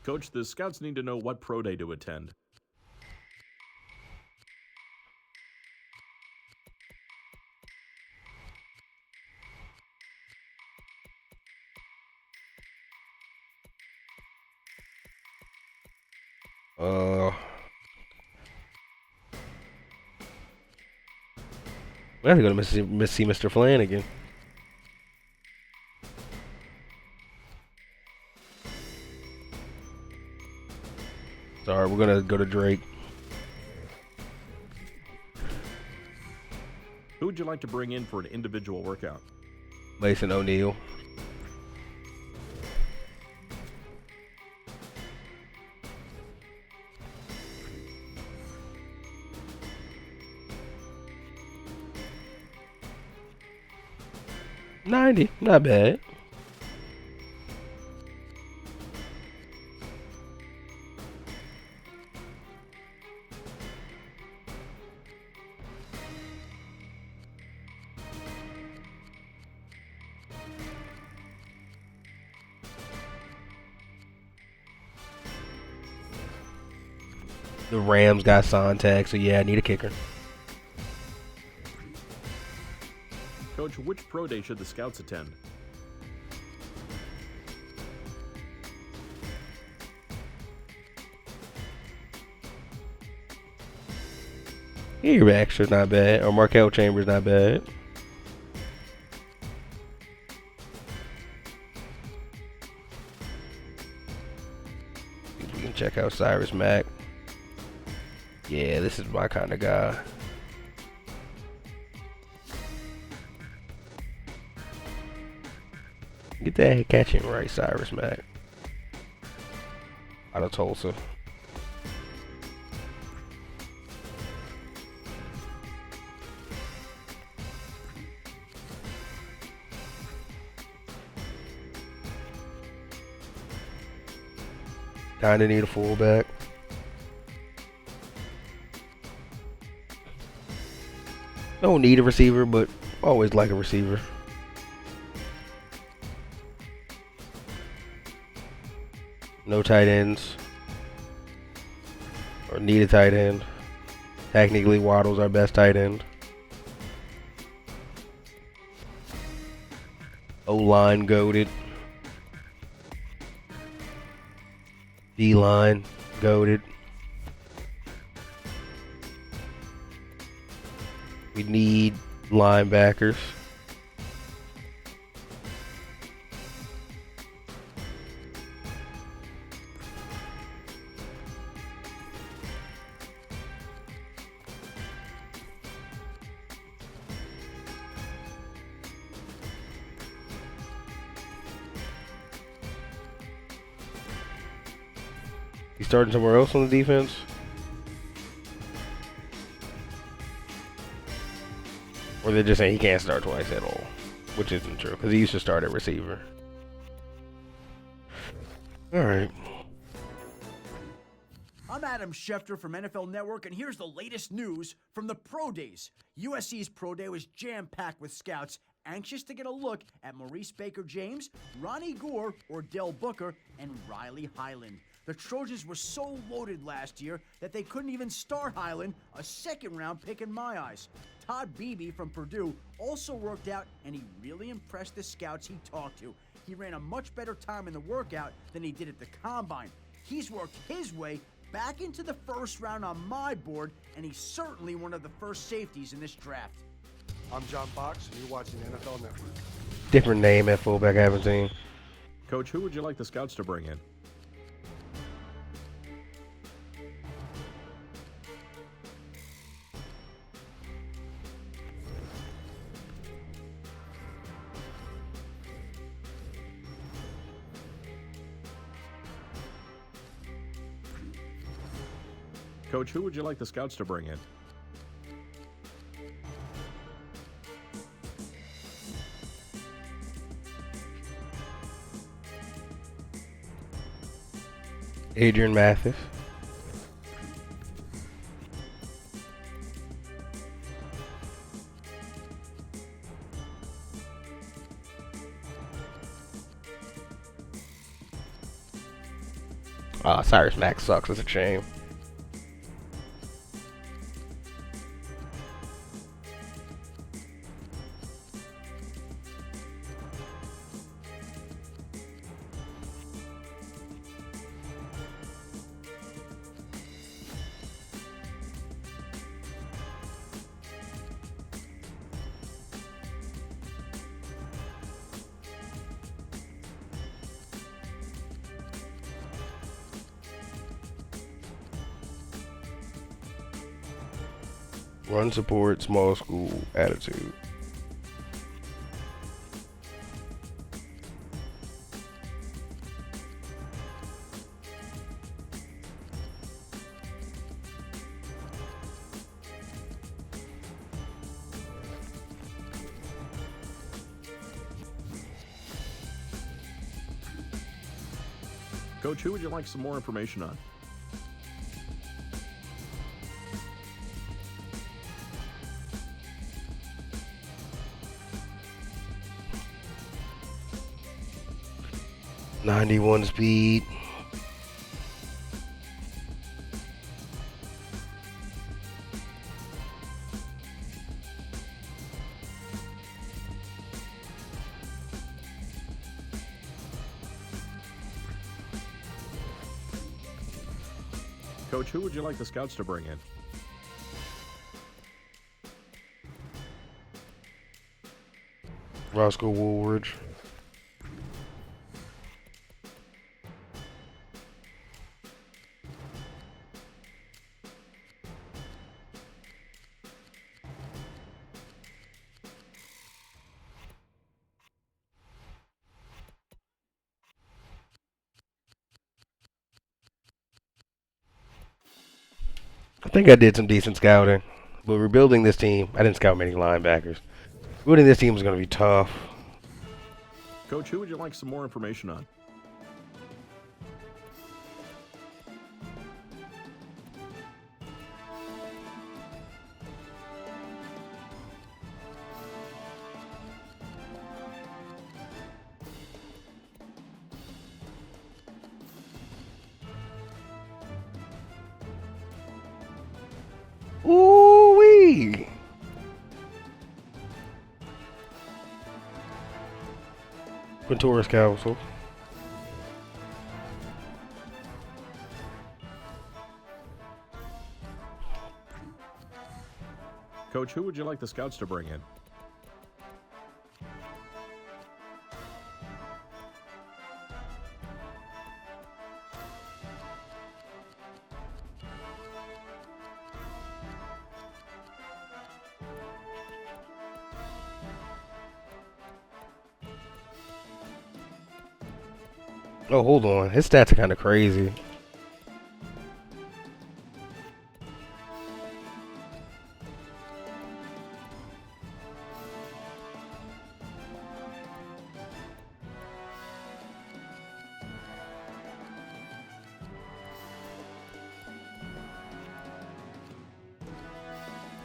Coach, the scouts need to know what pro day to attend. We have to go to see Mr. Flanagan. Sorry, we're gonna go to Drake. Who would you like to bring in for an individual workout? Mason O'Neal. $90, not bad. The Rams got Sontag, so yeah, I need a kicker. Coach, which pro day should the scouts attend? Here, Baxter's not bad, or Markel Chambers not bad. We can check out Cyrus Mack. Yeah, this is my kind of guy. Get that catching right, Cyrus Mack. Out of Tulsa. Kinda need a fullback. Don't need a receiver, but always like a receiver. No tight ends. Or need a tight end. Technically, Waddle's our best tight end. O-line goated. D-line goated. We need linebackers. You starting somewhere else on the defense? Or they're just saying he can't start twice at all, which isn't true because he used to start at receiver. All right. I'm Adam Schefter from NFL Network, and here's the latest news from the Pro Days. USC's Pro Day was jam-packed with scouts anxious to get a look at Maurice Baker-James, Ronnie Gore, Ordell Booker, and Riley Highland. The Trojans were so loaded last year that they couldn't even start Highland, a second-round pick in my eyes. Todd Beebe from Purdue also worked out, and he really impressed the scouts he talked to. He ran a much better time in the workout than he did at the Combine. He's worked his way back into the first round on my board, and he's certainly one of the first safeties in this draft. I'm John Fox, and you're watching NFL Network. Different name at fullback, I haven't seen. Coach, who would you like the scouts to bring in? Coach, who would you like the scouts to bring in? Adrian Mathis. Cyrus Max sucks. It's a shame. Run support, small school, attitude. Coach, who would you like some more information on? .91 speed. Coach, who would you like the scouts to bring in? Roscoe Woolridge. I think I did some decent scouting, but rebuilding this team, I didn't scout many linebackers. Rebuilding this team is going to be tough. Coach, who would you like some more information on? Ooh-wee! Venturas Council. Coach, who would you like the scouts to bring in? Oh, hold on. His stats are kind of crazy.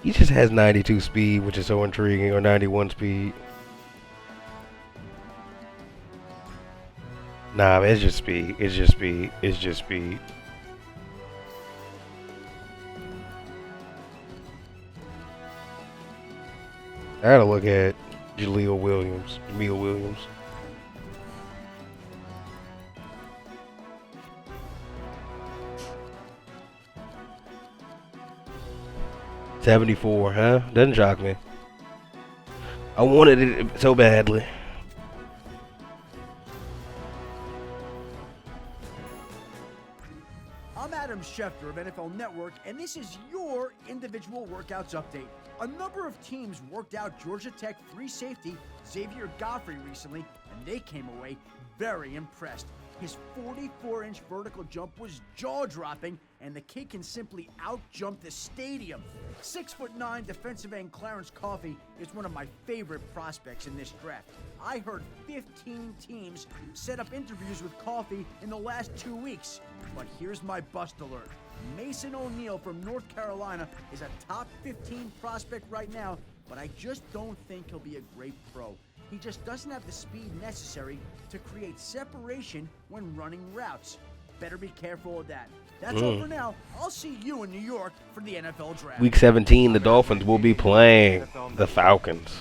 He just has 92 speed, which is so intriguing, or 91 speed. Nah, it's just speed. It's just speed. It's just speed. I gotta look at Jamil Williams. 74, huh? Doesn't shock me. I wanted it so badly. I'm Adam Schefter of NFL Network, and this is your individual workouts update. A number of teams worked out Georgia Tech free safety Xavier Godfrey recently, and they came away very impressed. His 44-inch vertical jump was jaw-dropping, and the kid can simply out-jump the stadium. 6'9" defensive end Clarence Coffey is one of my favorite prospects in this draft. I heard 15 teams set up interviews with Coffey in the last 2 weeks. But here's my bust alert. Mason O'Neal from North Carolina is a top 15 prospect right now, but I just don't think he'll be a great pro. He just doesn't have the speed necessary to create separation when running routes. Better be careful of that. That's all for now. I'll see you in New York for the NFL Draft. Week 17, the Dolphins will be playing the Falcons.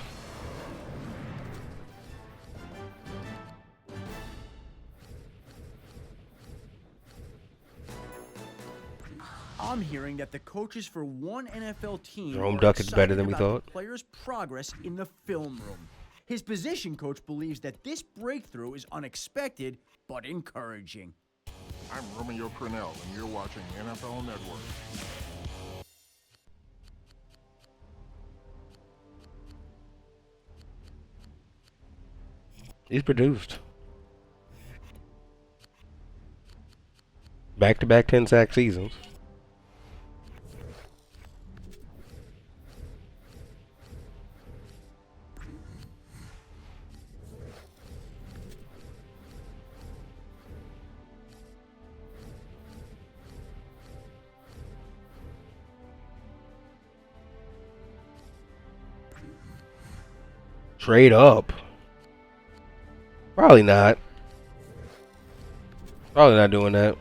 I'm hearing that the coaches for one NFL team Jerome are Duckett's better excited than we about thought. the players' progress in the film room. His position coach believes that this breakthrough is unexpected but encouraging. I'm Romeo Crennel, and you're watching NFL Network. He's produced. Back-to-back 10-sack seasons. Trade up. Probably not. Probably not doing that.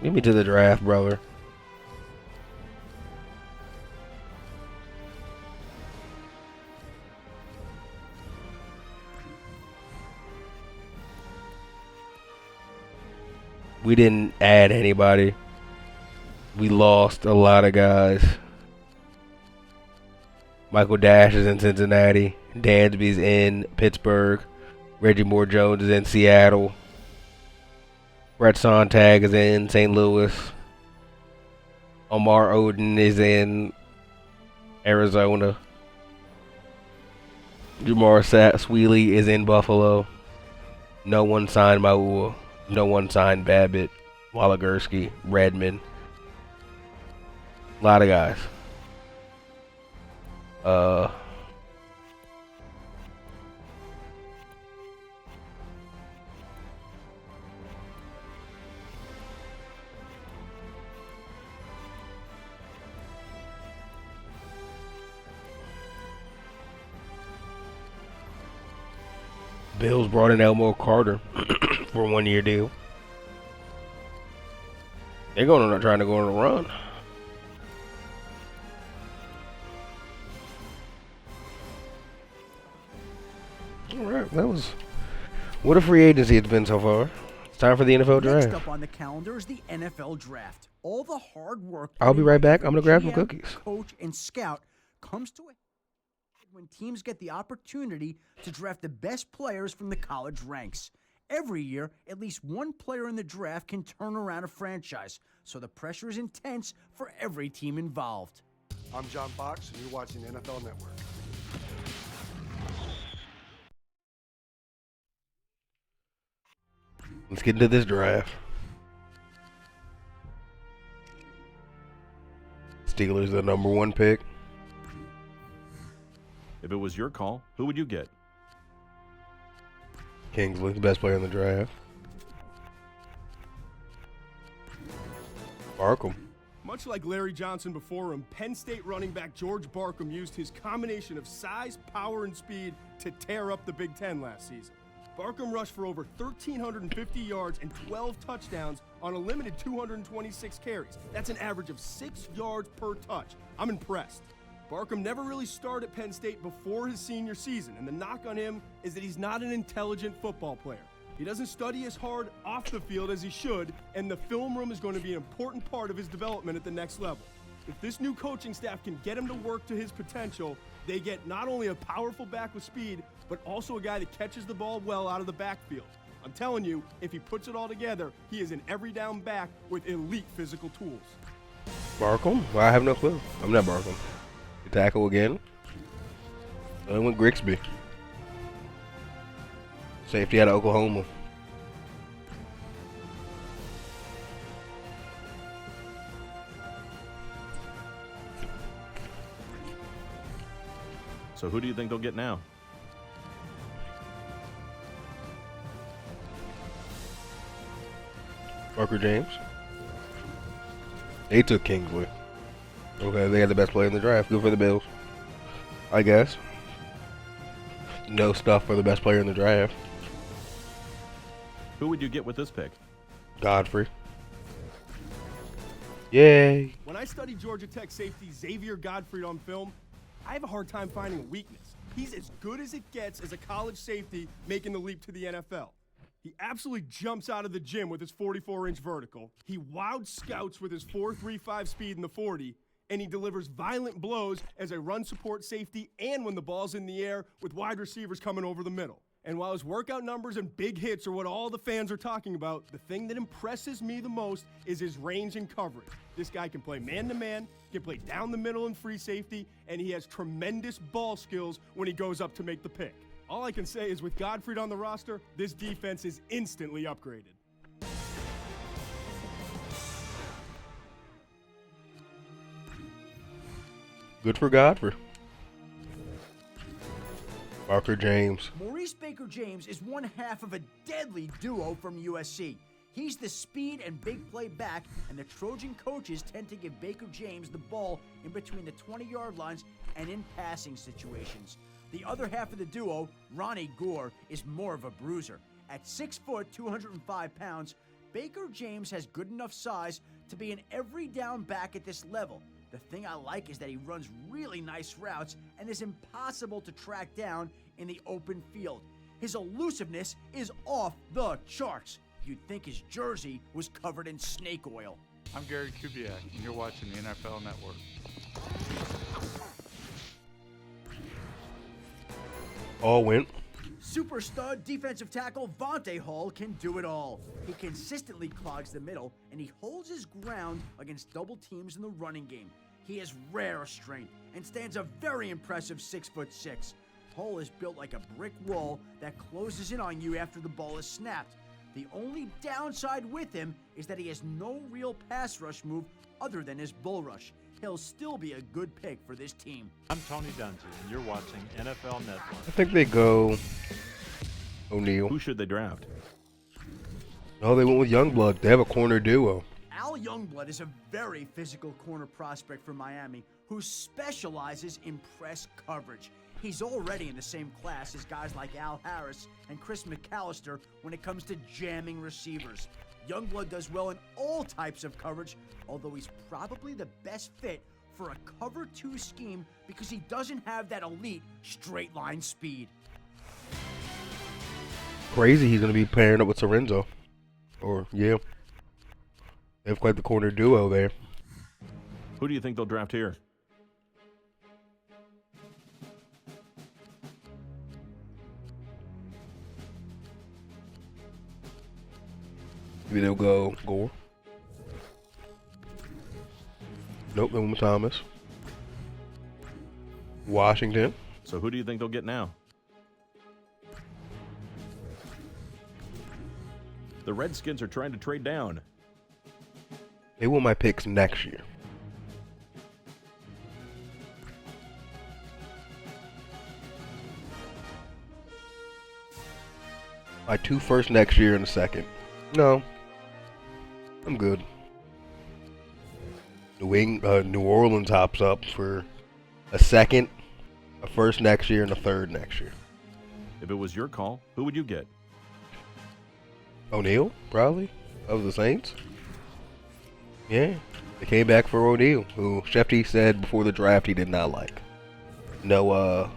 Get me to the draft, brother. We didn't add anybody. We lost a lot of guys. Michael Dash is in Cincinnati. Dansby's in Pittsburgh. Reggie Moore-Jones is in Seattle. Brett Sontag is in St. Louis. Omar Odin is in Arizona. Jamar Sweely is in Buffalo. No one signed Maua. No one signed Babbitt, Walagursky, Redmond. A lot of guys. Bills brought in Elmo Carter for a 1-year deal. They're trying to go on a run. All right, that was what a free agency it's been so far. It's time for the NFL draft. Next up on the calendar is the NFL Draft. All the hard work. I'll be right back. I'm gonna grab some GM, cookies. Coach and scout comes to a when teams get the opportunity to draft the best players from the college ranks. Every year, at least one player in the draft can turn around a franchise, so the pressure is intense for every team involved. I'm John Fox, and you're watching NFL Network. Let's get into this draft. Steelers the number 1 pick. If it was your call, who would you get? Kingsley, the best player in the draft. Barkham. Much like Larry Johnson before him, Penn State running back George Barkham used his combination of size, power, and speed to tear up the Big Ten last season. Barkham rushed for over 1,350 yards and 12 touchdowns on a limited 226 carries. That's an average of 6 yards per touch. I'm impressed. Barkham never really started at Penn State before his senior season, and the knock on him is that he's not an intelligent football player. He doesn't study as hard off the field as he should, and the film room is going to be an important part of his development at the next level. If this new coaching staff can get him to work to his potential, they get not only a powerful back with speed, but also a guy that catches the ball well out of the backfield. I'm telling you, if he puts it all together, he is an every down back with elite physical tools. Barkham? Well, I have no clue. I'm not Barkham. You tackle again. I went Grigsby. Safety out of Oklahoma. So who do you think they'll get now? Parker James. They took Kingsley. Okay, they had the best player in the draft. Good for the Bills, I guess. No stuff for the best player in the draft. Who would you get with this pick? Godfrey. Yay. When I study Georgia Tech safety Xavier Godfrey on film, I have a hard time finding a weakness. He's as good as it gets as a college safety making the leap to the NFL. He absolutely jumps out of the gym with his 44-inch vertical. He wowed scouts with his 4.35 speed in the 40, and he delivers violent blows as a run support safety and when the ball's in the air with wide receivers coming over the middle. And while his workout numbers and big hits are what all the fans are talking about, the thing that impresses me the most is his range and coverage. This guy can play man-to-man, can play down the middle in free safety, and he has tremendous ball skills when he goes up to make the pick. All I can say is with Godfrey on the roster, this defense is instantly upgraded. Good for Godfrey. Parker James. Maurice Baker-James is one half of a deadly duo from USC. He's the speed and big play back, and the Trojan coaches tend to give Baker-James the ball in between the 20-yard lines and in passing situations. The other half of the duo, Ronnie Gore, is more of a bruiser. At 6 foot, 205 pounds, Baker-James has good enough size to be an every down back at this level. The thing I like is that he runs really nice routes and is impossible to track down in the open field. His elusiveness is off the charts. You'd think his jersey was covered in snake oil. I'm Gary Kubiak, and you're watching the NFL Network. All went. Super stud defensive tackle Vontae Hall can do it all. He consistently clogs the middle, and he holds his ground against double teams in the running game. He has rare strength and stands a very impressive 6'6". Hall is built like a brick wall that closes in on you after the ball is snapped. The only downside with him is that he has no real pass rush move other than his bull rush. He'll still be a good pick for this team. I'm Tony Dungy, and you're watching NFL Network. I think they go O'Neal. Who should they draft? No, they went with Youngblood. They have a corner duo. Al Youngblood is a very physical corner prospect for Miami who specializes in press coverage. He's already in the same class as guys like Al Harris and Chris McAllister when it comes to jamming receivers. Youngblood does well in all types of coverage, although he's probably the best fit for a cover 2 scheme because he doesn't have that elite straight line speed. Crazy he's going to be pairing up with Sorenzo. Yeah. They have quite the corner duo there. Who do you think they'll draft here? Maybe they'll go Gore. Nope, they went with Thomas. Washington. So who do you think they'll get now? The Redskins are trying to trade down. They want my picks next year. My 2 first next year and a second. No. I'm good. New Orleans hops up for a second, a first next year, and a third next year. If it was your call, who would you get? O'Neal, probably, of the Saints. Yeah, they came back for O'Neal, who Shefty said before the draft he did not like. No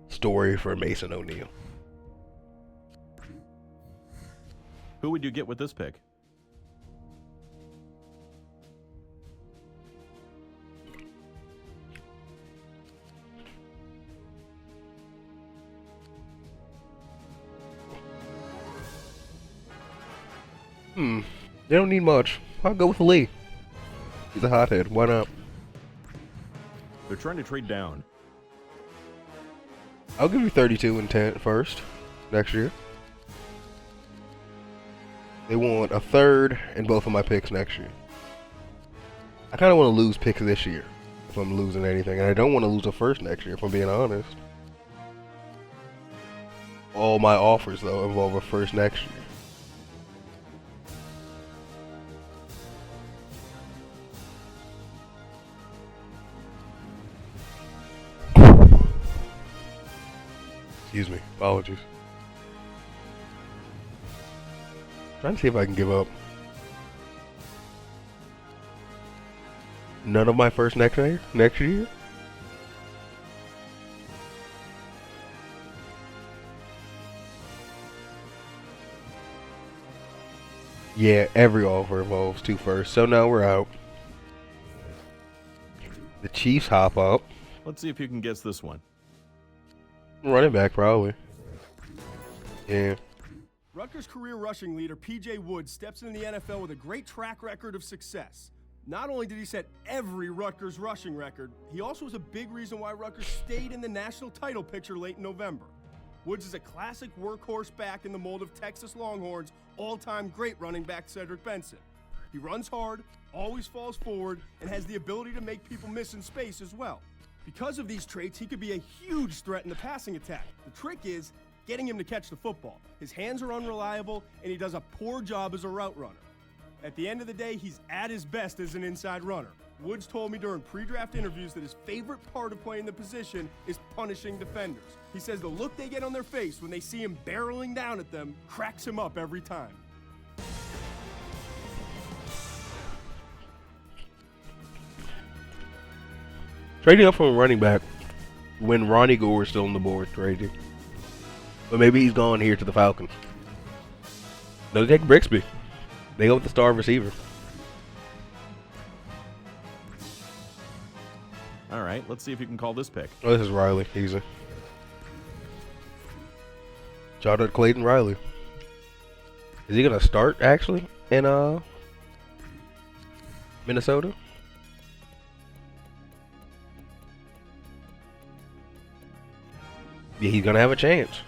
story for Mason O'Neal. Who would you get with this pick? They don't need much. I'll go with Lee. He's a hothead. Why not? They're trying to trade down. I'll give you 32 and 10 first next year. They want a third and both of my picks next year. I kind of want to lose picks this year if I'm losing anything, and I don't want to lose a first next year if I'm being honest. All my offers though involve a first next year. Excuse me. Apologies. Trying to see if I can give up. None of my first next year? Yeah, every offer involves 2 firsts, so now we're out. The Chiefs hop up. Let's see if you can guess this one. Running back, probably. Yeah. Rutgers career rushing leader P.J. Woods steps into the NFL with a great track record of success. Not only did he set every Rutgers rushing record, he also was a big reason why Rutgers stayed in the national title picture late in November. Woods is a classic workhorse back in the mold of Texas Longhorns' all-time great running back Cedric Benson. He runs hard, always falls forward, and has the ability to make people miss in space as well. Because of these traits, he could be a huge threat in the passing attack. The trick is getting him to catch the football. His hands are unreliable, and he does a poor job as a route runner. At the end of the day, he's at his best as an inside runner. Woods told me during pre-draft interviews that his favorite part of playing the position is punishing defenders. He says the look they get on their face when they see him barreling down at them cracks him up every time. Trading up from a running back when Ronnie Gore is still on the board, crazy. But maybe he's gone here to the Falcons. No, they take Brixby. They go with the star receiver. All right, let's see if you can call this pick. Oh, this is Riley. Easy. Shout out Clayton Riley. Is he gonna start actually in Minnesota? Yeah, he's gonna have a chance.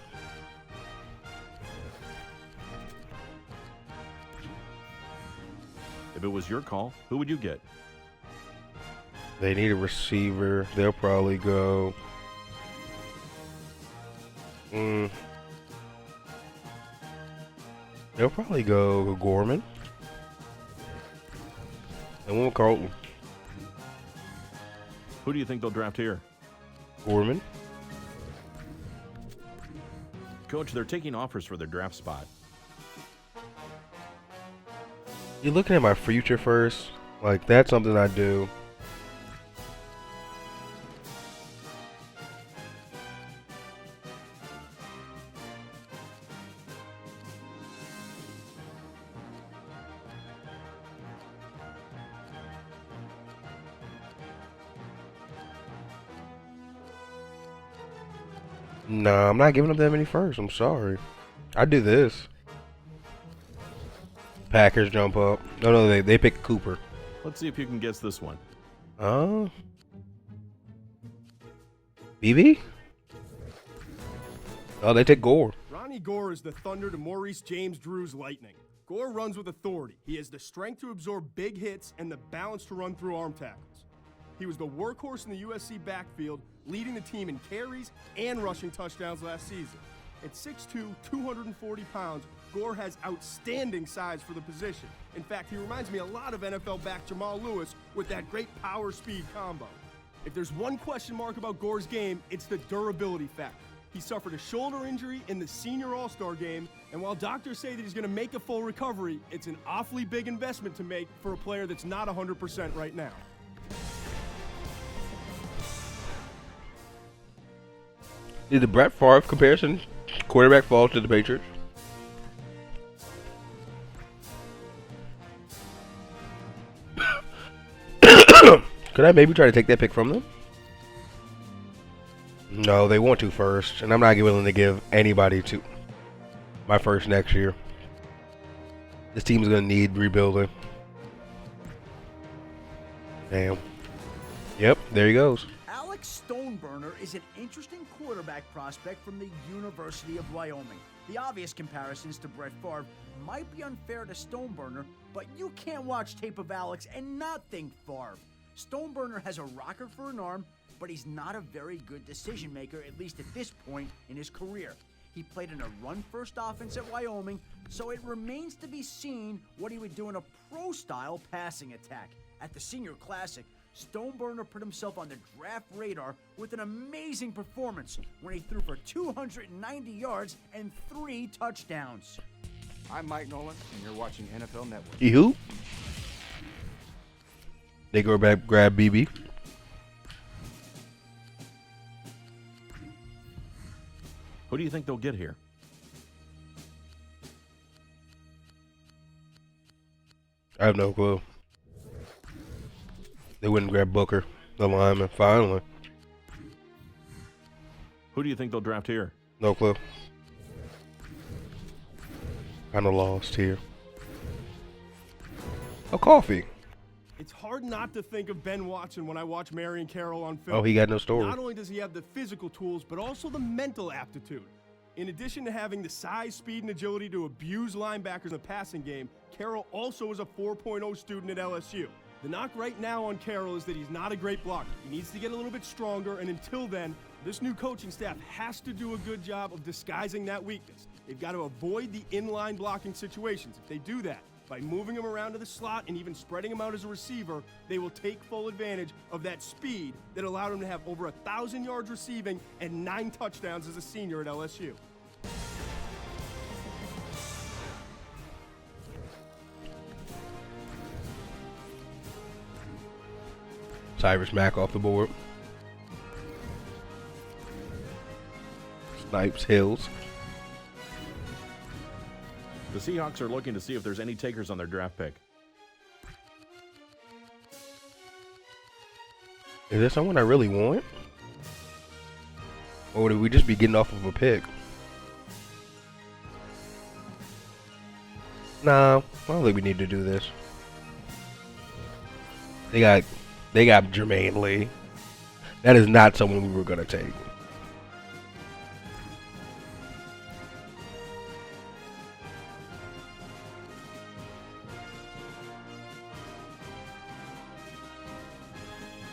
If it was your call, who would you get? They need a receiver. They'll probably go. They'll probably go Gorman. And one with Carlton. Who do you think they'll draft here? Gorman. Coach, they're taking offers for their draft spot. You're looking at my future first. Like, that's something I do. Nah, I'm not giving up that many first. I'm sorry. I do this. Packers jump up. No, they pick Cooper. Let's see if you can guess this one. BB? Oh, they take Gore. Ronnie Gore is the thunder to Maurice James-Drew's lightning. Gore runs with authority. He has the strength to absorb big hits and the balance to run through arm tackles. He was the workhorse in the USC backfield, leading the team in carries and rushing touchdowns last season. At 6'2", 240 pounds, Gore has outstanding size for the position. In fact, he reminds me a lot of NFL back Jamal Lewis with that great power-speed combo. If there's one question mark about Gore's game, it's the durability factor. He suffered a shoulder injury in the senior All-Star game, and while doctors say that he's going to make a full recovery, it's an awfully big investment to make for a player that's not 100% right now. Did the Brett Favre comparison quarterback fall to the Patriots? Could I maybe try to take that pick from them? No, they want to first, and I'm not willing to give anybody to my first next year. This team's going to need rebuilding. Damn. Yep, there he goes. Alex Stoneburner is an interesting quarterback prospect from the University of Wyoming. The obvious comparisons to Brett Favre might be unfair to Stoneburner, but you can't watch tape of Alex and not think Favre. Stoneburner has a rocker for an arm, but he's not a very good decision maker, at least at this point in his career. He played in a run-first offense at Wyoming, so it remains to be seen what he would do in a pro-style passing attack. At the Senior Classic, Stoneburner put himself on the draft radar with an amazing performance when he threw for 290 yards and 3 touchdowns. I'm Mike Nolan, and you're watching NFL Network. He who? They go back, grab BB. Who do you think they'll get here? I have no clue. They wouldn't grab Booker, the lineman, finally. Who do you think they'll draft here? No clue. Kind of lost here. A coffee. It's hard not to think of Ben Watson when I watch Marion Carroll on film. Oh, he got no story. Not only does he have the physical tools, but also the mental aptitude. In addition to having the size, speed, and agility to abuse linebackers in the passing game, Carroll also is a 4.0 student at LSU. The knock right now on Carroll is that he's not a great blocker. He needs to get a little bit stronger, and until then, this new coaching staff has to do a good job of disguising that weakness. They've got to avoid the inline blocking situations. If they do that, by moving him around to the slot and even spreading him out as a receiver, they will take full advantage of that speed that allowed him to have over 1,000 yards receiving and 9 touchdowns as a senior at LSU. Cyrus Mack off the board. Snipes, Hills. The Seahawks are looking to see if there's any takers on their draft pick. Is there someone I really want? Or would we just be getting off of a pick? Nah, I don't think we need to do this. They got Jermaine Lee. That is not someone we were gonna take.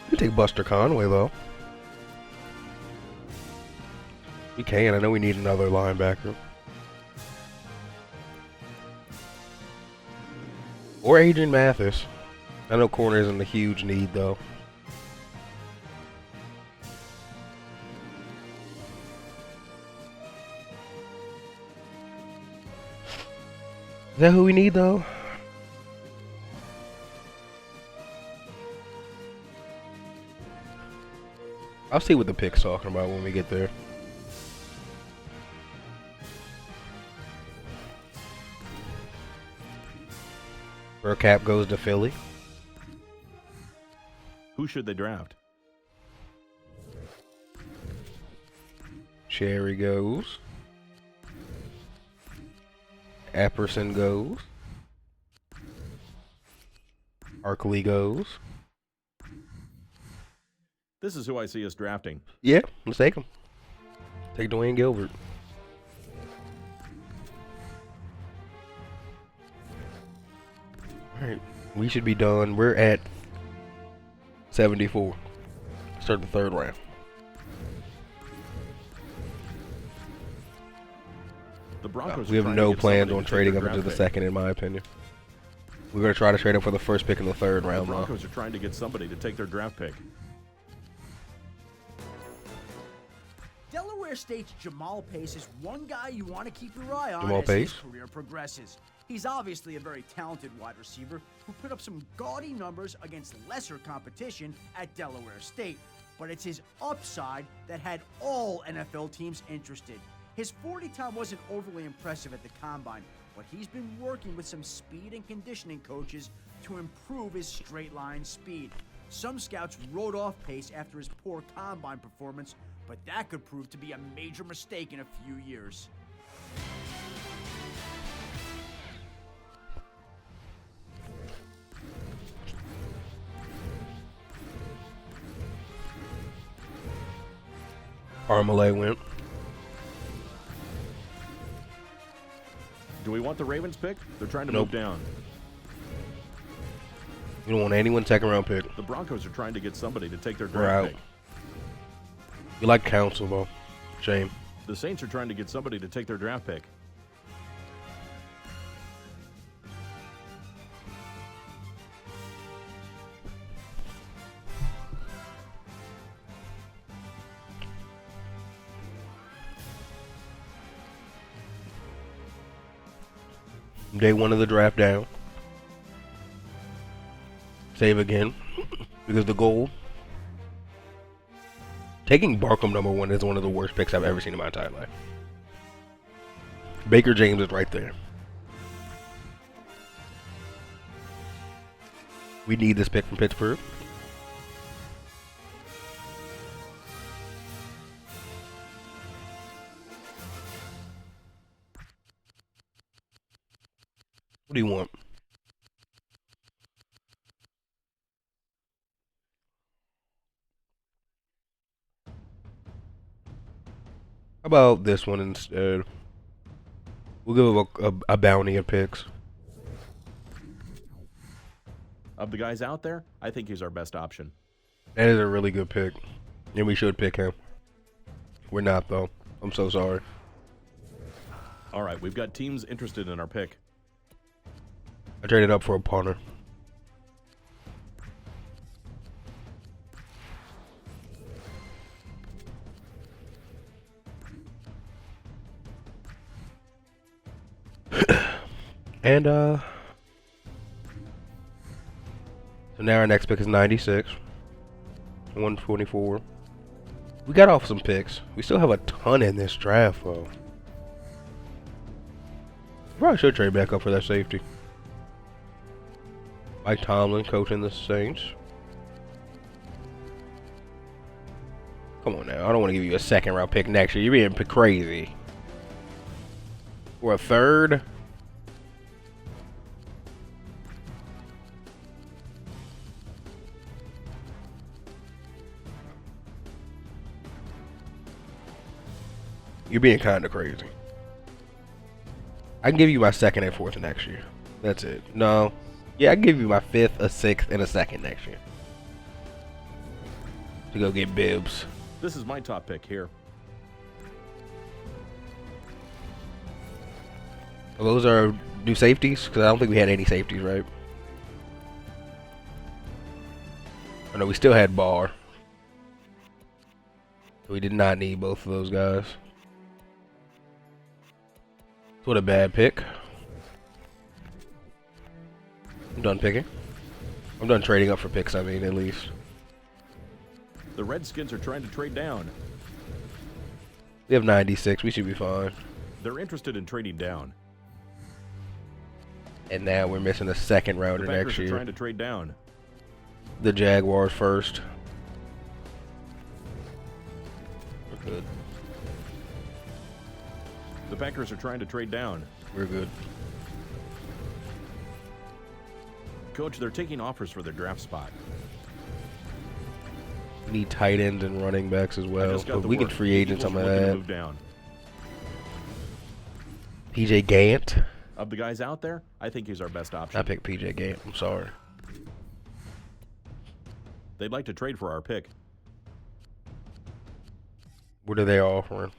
We can take Buster Conway though. We can. I know we need another linebacker. Or Adrian Mathis. I know corner isn't a huge need though. Is that who we need though? I'll see what the pick's talking about when we get there. Burkap goes to Philly. Who should they draft? Cherry goes. Epperson goes. Arkley goes. This is who I see us drafting. Yeah, let's take him. Take Dwayne Gilbert. Alright, we should be done. We're at 74. Start the third round. The Broncos We have no plans on trading up into the second, in my opinion. We're going to try to trade him for the first pick in the third round. The Broncos are trying to get somebody to take their draft pick. Delaware State's Jamal Pace is one guy you want to keep your eye on Jamal as Pace? his career progresses. He's obviously a very talented wide receiver who put up some gaudy numbers against lesser competition at Delaware State, but it's his upside that had all NFL teams interested. His 40 time wasn't overly impressive at the combine, but he's been working with some speed and conditioning coaches to improve his straight line speed. Some scouts wrote off Pace after his poor combine performance, but that could prove to be a major mistake in a few years. Armalay went. Do we want the Ravens pick? They're trying to Nope. move down. You don't want anyone second round pick. The Broncos are trying to get somebody to take their We're draft out. pick. You like counsel, though. Shame. The Saints are trying to get somebody to take their draft pick. Day one of the draft down. Save again. Because the goal. Taking Barkham number 1 is one of the worst picks I've ever seen in my entire life. Baker James is right there. We need this pick from Pittsburgh. What do you want? How about this one instead? We'll give a bounty of picks. Of the guys out there, I think he's our best option. That is a really good pick. And we should pick him. We're not, though. I'm so sorry. All right, we've got teams interested in our pick. I traded up for a punter. And, so now our next pick is 96. 124. We got off some picks. We still have a ton in this draft, though. Probably should trade back up for that safety. Mike Tomlin coaching the Saints. Come on now. I don't want to give you a second round pick next year. You're being crazy. Or a third. You're being kind of crazy. I can give you my second and fourth next year. That's it. No. Yeah, I can give you my fifth, a sixth, and a second next year. To go get Bibbs. This is my top pick here. Well, those are new safeties? Because I don't think we had any safeties, right? Oh, no, we still had Barr. So we did not need both of those guys. What a bad pick. I'm done picking. I'm done trading up for picks, I mean, at least. The Redskins are trying to trade down. We have 96. We should be fine. They're interested in trading down. And now we're missing a second rounder The next Packers are year. trying to trade down. The Jaguars first. We're good. The Packers are trying to trade down. We're good. Coach, they're taking offers for their draft spot. We need tight ends and running backs as I well. just got But the we can word. free agent Eagles some are of looking to that. move down. PJ Gant. Of the guys out there, I think he's our best option. I picked PJ Gant. I'm sorry. They'd like to trade for our pick. What are they offering?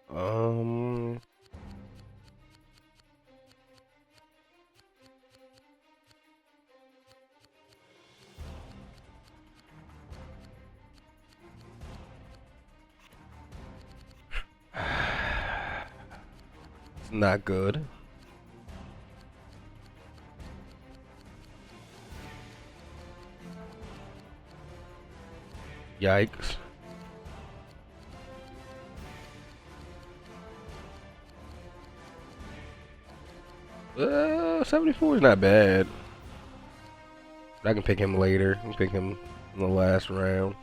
Um, it's not good. Yikes. 74 is not bad. I can pick him later. I can pick him in the last round.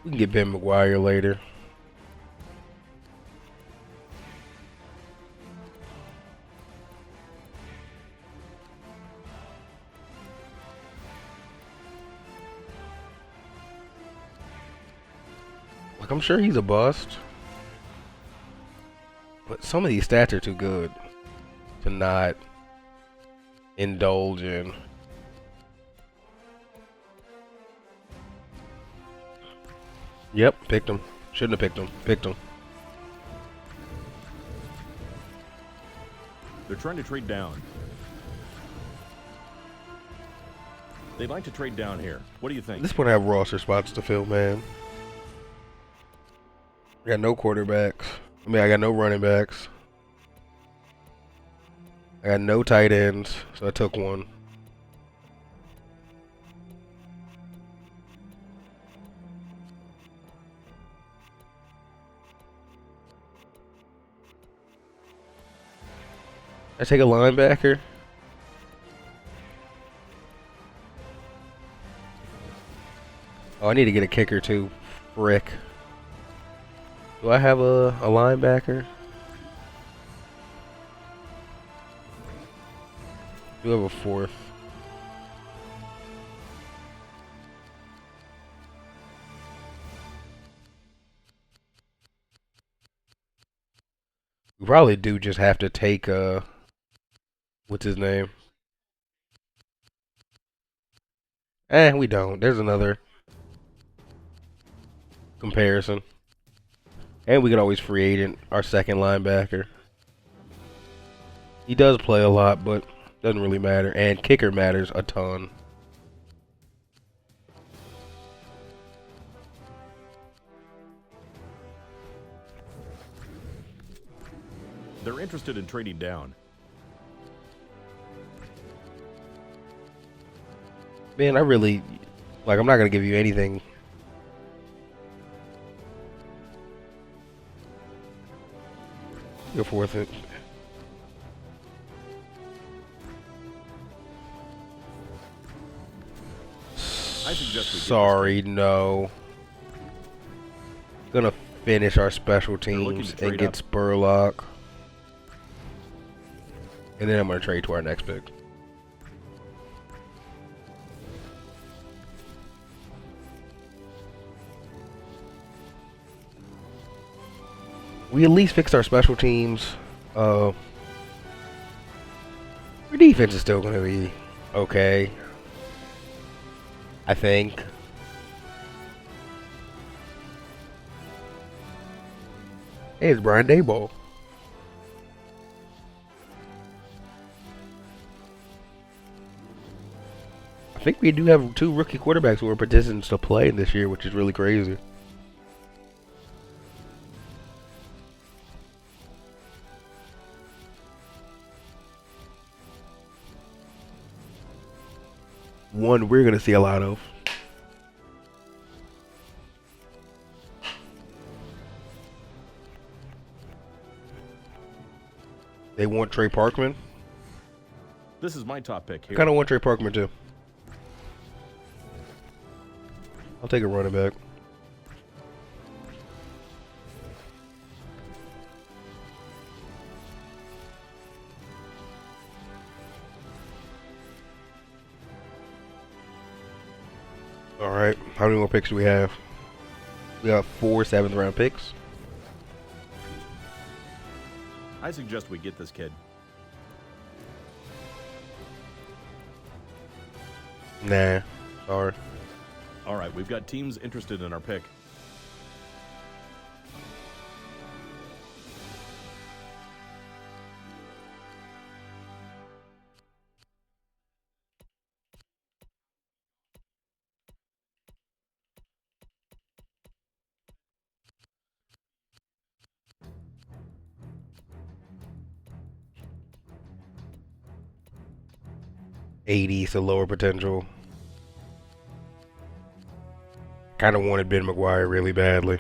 We can get Ben McGuire later. Like, I'm sure he's a bust, but some of these stats are too good to not indulge in. Yep, picked him. Shouldn't have picked him. Picked him. They're trying to trade down. They'd like to trade down here. What do you think? At this point, I have roster spots to fill, man. I got no quarterbacks. I mean, I got no running backs. I got no tight ends, so I took one. I take a linebacker. Oh, I need to get a kicker too. Frick. Do I have a linebacker? Do have a fourth. We probably do just have to take what's his name? We don't. There's another comparison. And we could always free agent our second linebacker. He does play a lot, but doesn't really matter. And kicker matters a ton. They're interested in trading down. Man, I really, like, I'm not going to give you anything. Go forth it. I suggest we Sorry, no. Gonna finish our special teams and get Spurlock. And then I'm gonna trade to our next pick. We at least fixed our special teams. Our defense is still going to be okay, I think. Hey, it's Brian Daboll. I think we do have 2 rookie quarterbacks who are participants to play this year, which is really crazy. One we're going to see a lot of. They want Trey Parkman. This is my top pick here. I kind of want Trey Parkman too. I'll take a running back. All right, how many more picks do we have? We got 4 7th-round picks. I suggest we get this kid. Nah, sorry. All right, we've got teams interested in our pick. '80s, so lower potential. Kind of wanted Ben McGuire really badly.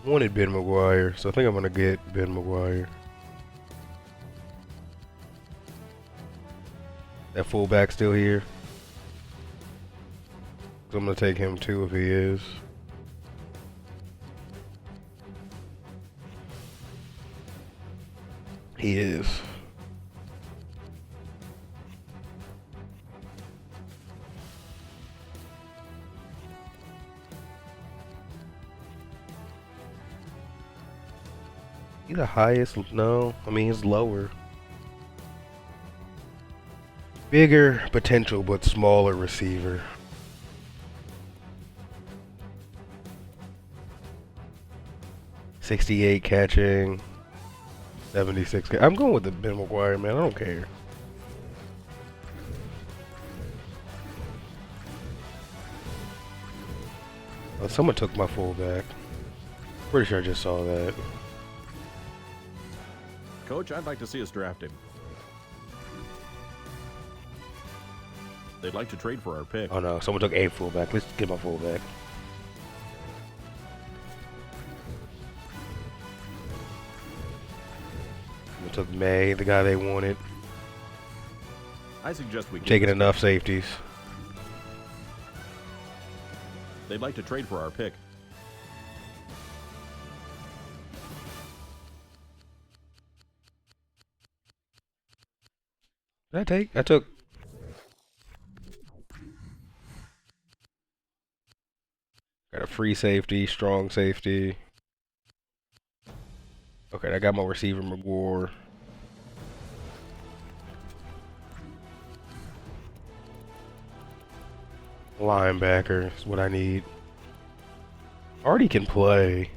Wanted Ben McGuire, so I think I'm gonna get Ben McGuire. That fullback still here. So I'm gonna take him too if he is. He is. He the highest? No, I mean he's lower. Bigger potential, but smaller receiver. .68 catching, 76. I'm going with the Ben McGuire, man. I don't care. Oh, someone took my fullback. Pretty sure I just saw that. Coach, I'd like to see us draft him. They'd like to trade for our pick. Oh no, someone took a fullback. Let's get my fullback. Someone took May, the guy they wanted. I suggest we Taking enough safeties. They'd like to trade for our pick. Did I take? I took. Got a free safety, strong safety. Okay, I got my receiver McGuire. Linebacker is what I need. Already can play.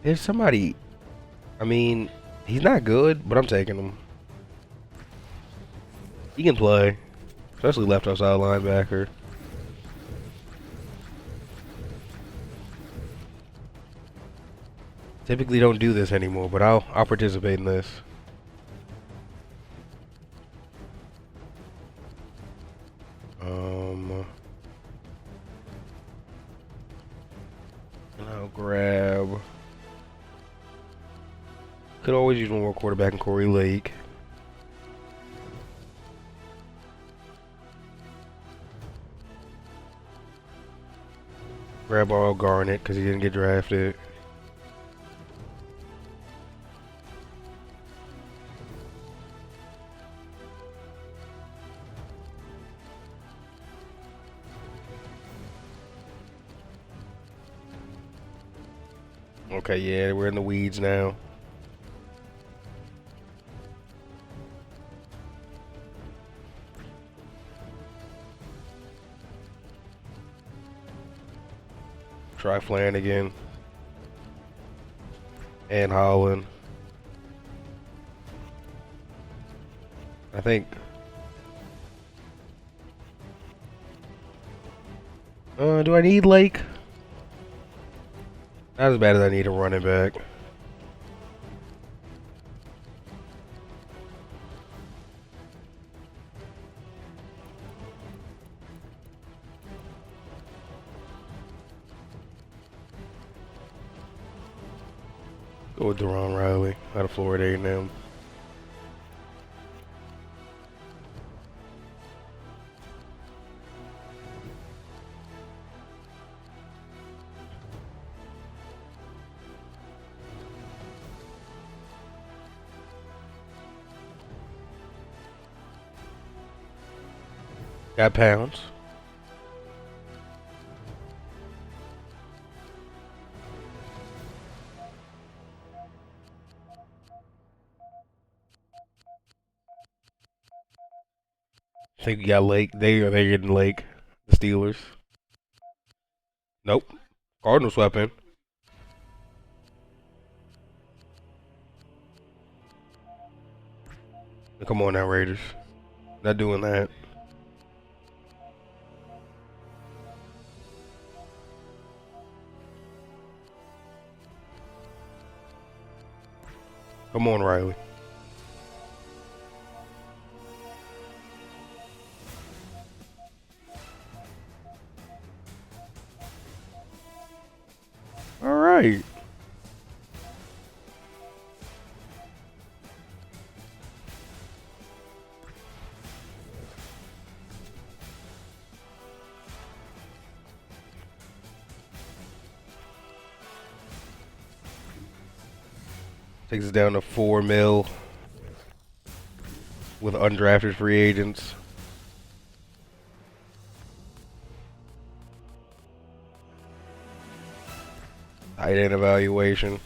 There's somebody, I mean, he's not good, but I'm taking him. He can play, especially left outside linebacker. Typically don't do this anymore, but I'll participate in this. And I'll grab. Could always use one more quarterback in Corey Lake. Grab all Garnett because he didn't get drafted. Okay, yeah, we're in the weeds now. Try Flanagan and Holland. I think. Do I need Lake? Not as bad as I need a running back. Go with Deron Riley out of Florida A&M. Got Pounds. I think we got Lake. They're getting Lake. The Steelers. Nope. Cardinals weapon. Come on now, Raiders. Not doing that. Come on, Riley. All right. Takes us down to $4 million with undrafted free agents. Tight end evaluation.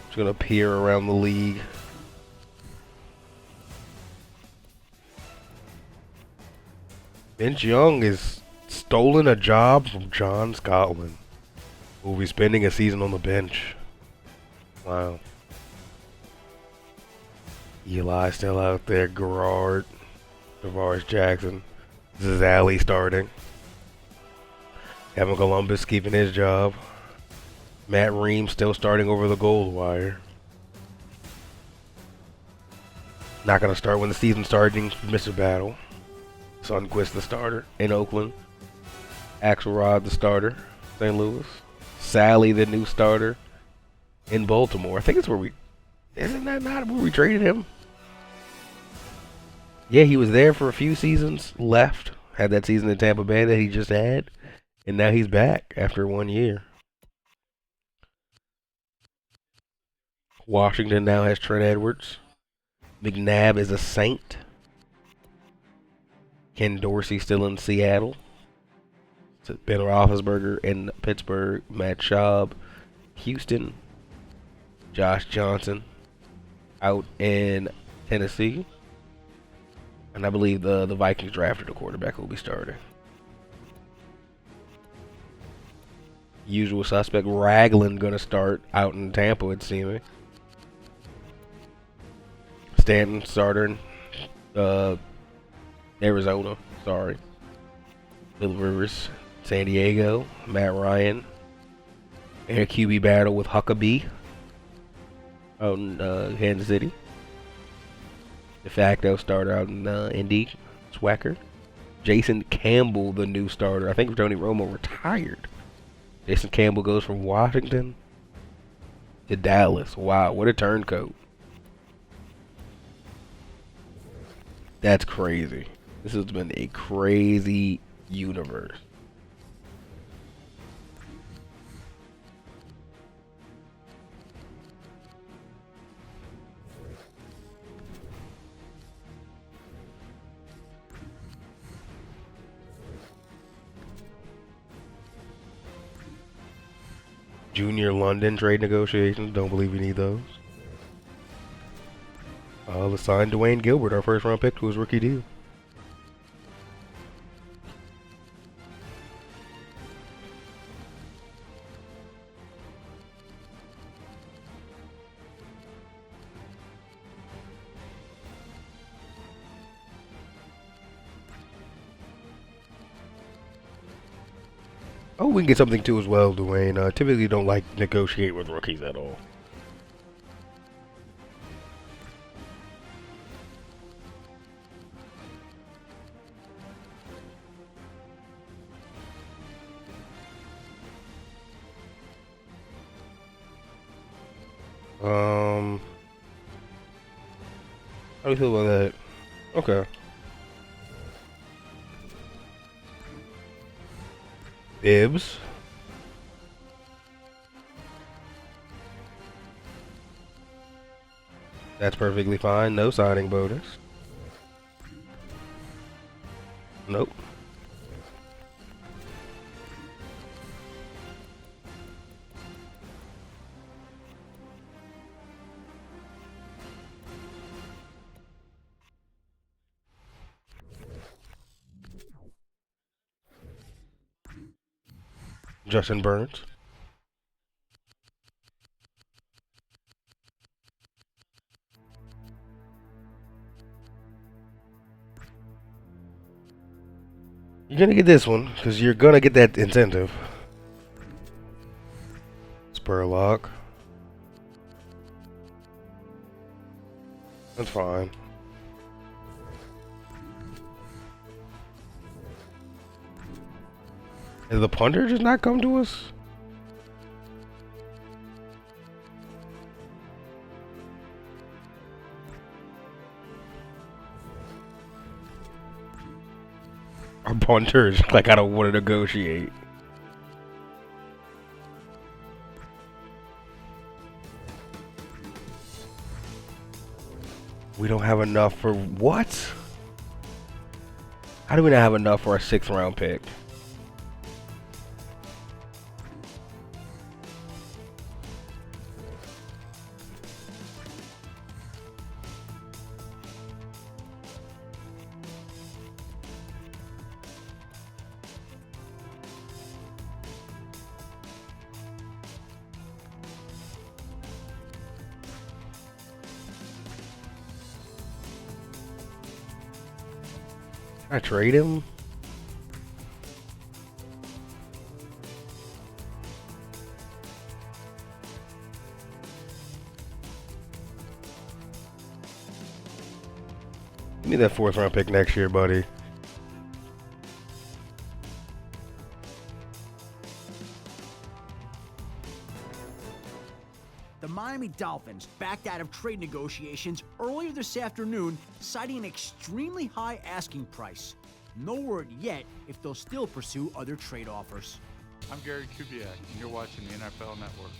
It's gonna peer around the league. Vince Young is stolen a job from John Scotland, who will be spending a season on the bench. Wow. Eli still out there. Garrard, Tavares Jackson, Zazzali starting. Kevin Columbus keeping his job. Matt Ream still starting over the gold wire. Not going to start when the season starting. Mr. Battle. Sundquist the starter in Oakland. Axelrod the starter, St. Louis. Sally the new starter in Baltimore. I think it's where we... Isn't that not where we traded him? Yeah, he was there for a few seasons, left, had that season in Tampa Bay that he just had, and now he's back after 1 year. Washington now has Trent Edwards. McNabb is a Saint. Ken Dorsey still in Seattle. Ben Roethlisberger in Pittsburgh. Matt Schaub, Houston. Josh Johnson out in Tennessee. And I believe the Vikings drafted a quarterback who will be starting. Usual suspect Ragland going to start out in Tampa, it seems. Stanton starter in Arizona. Sorry. Bill Rivers, San Diego. Matt Ryan. And a QB battle with Huckabee out in Kansas City. De facto starter out in Indy. Swacker. Jason Campbell, the new starter. I think Tony Romo retired. Jason Campbell goes from Washington to Dallas. Wow, what a turncoat. That's crazy. This has been a crazy universe. Junior London trade negotiations. Don't believe we need those. Let's sign Dwayne Gilbert, our first round pick, to his rookie deal. Oh, we can get something too as well, Dwayne. Typically don't like negotiate with rookies at all. How do you feel about that? Okay. Bibbs. That's perfectly fine. No signing bonus. Nope. Justin Burns. You're gonna get this one, because you're gonna get that incentive. Spurlock. That's fine. Did the punter just not come to us? Our punters, like, I don't want to negotiate. We don't have enough for what? How do we not have enough for our 6th round pick? Can I trade him? Give me that 4th round pick next year, buddy. The Miami Dolphins backed out of trade negotiations earlier this afternoon, citing an extremely high asking price. No word yet if they'll still pursue other trade offers. I'm Gary Kubiak, and you're watching the NFL Network.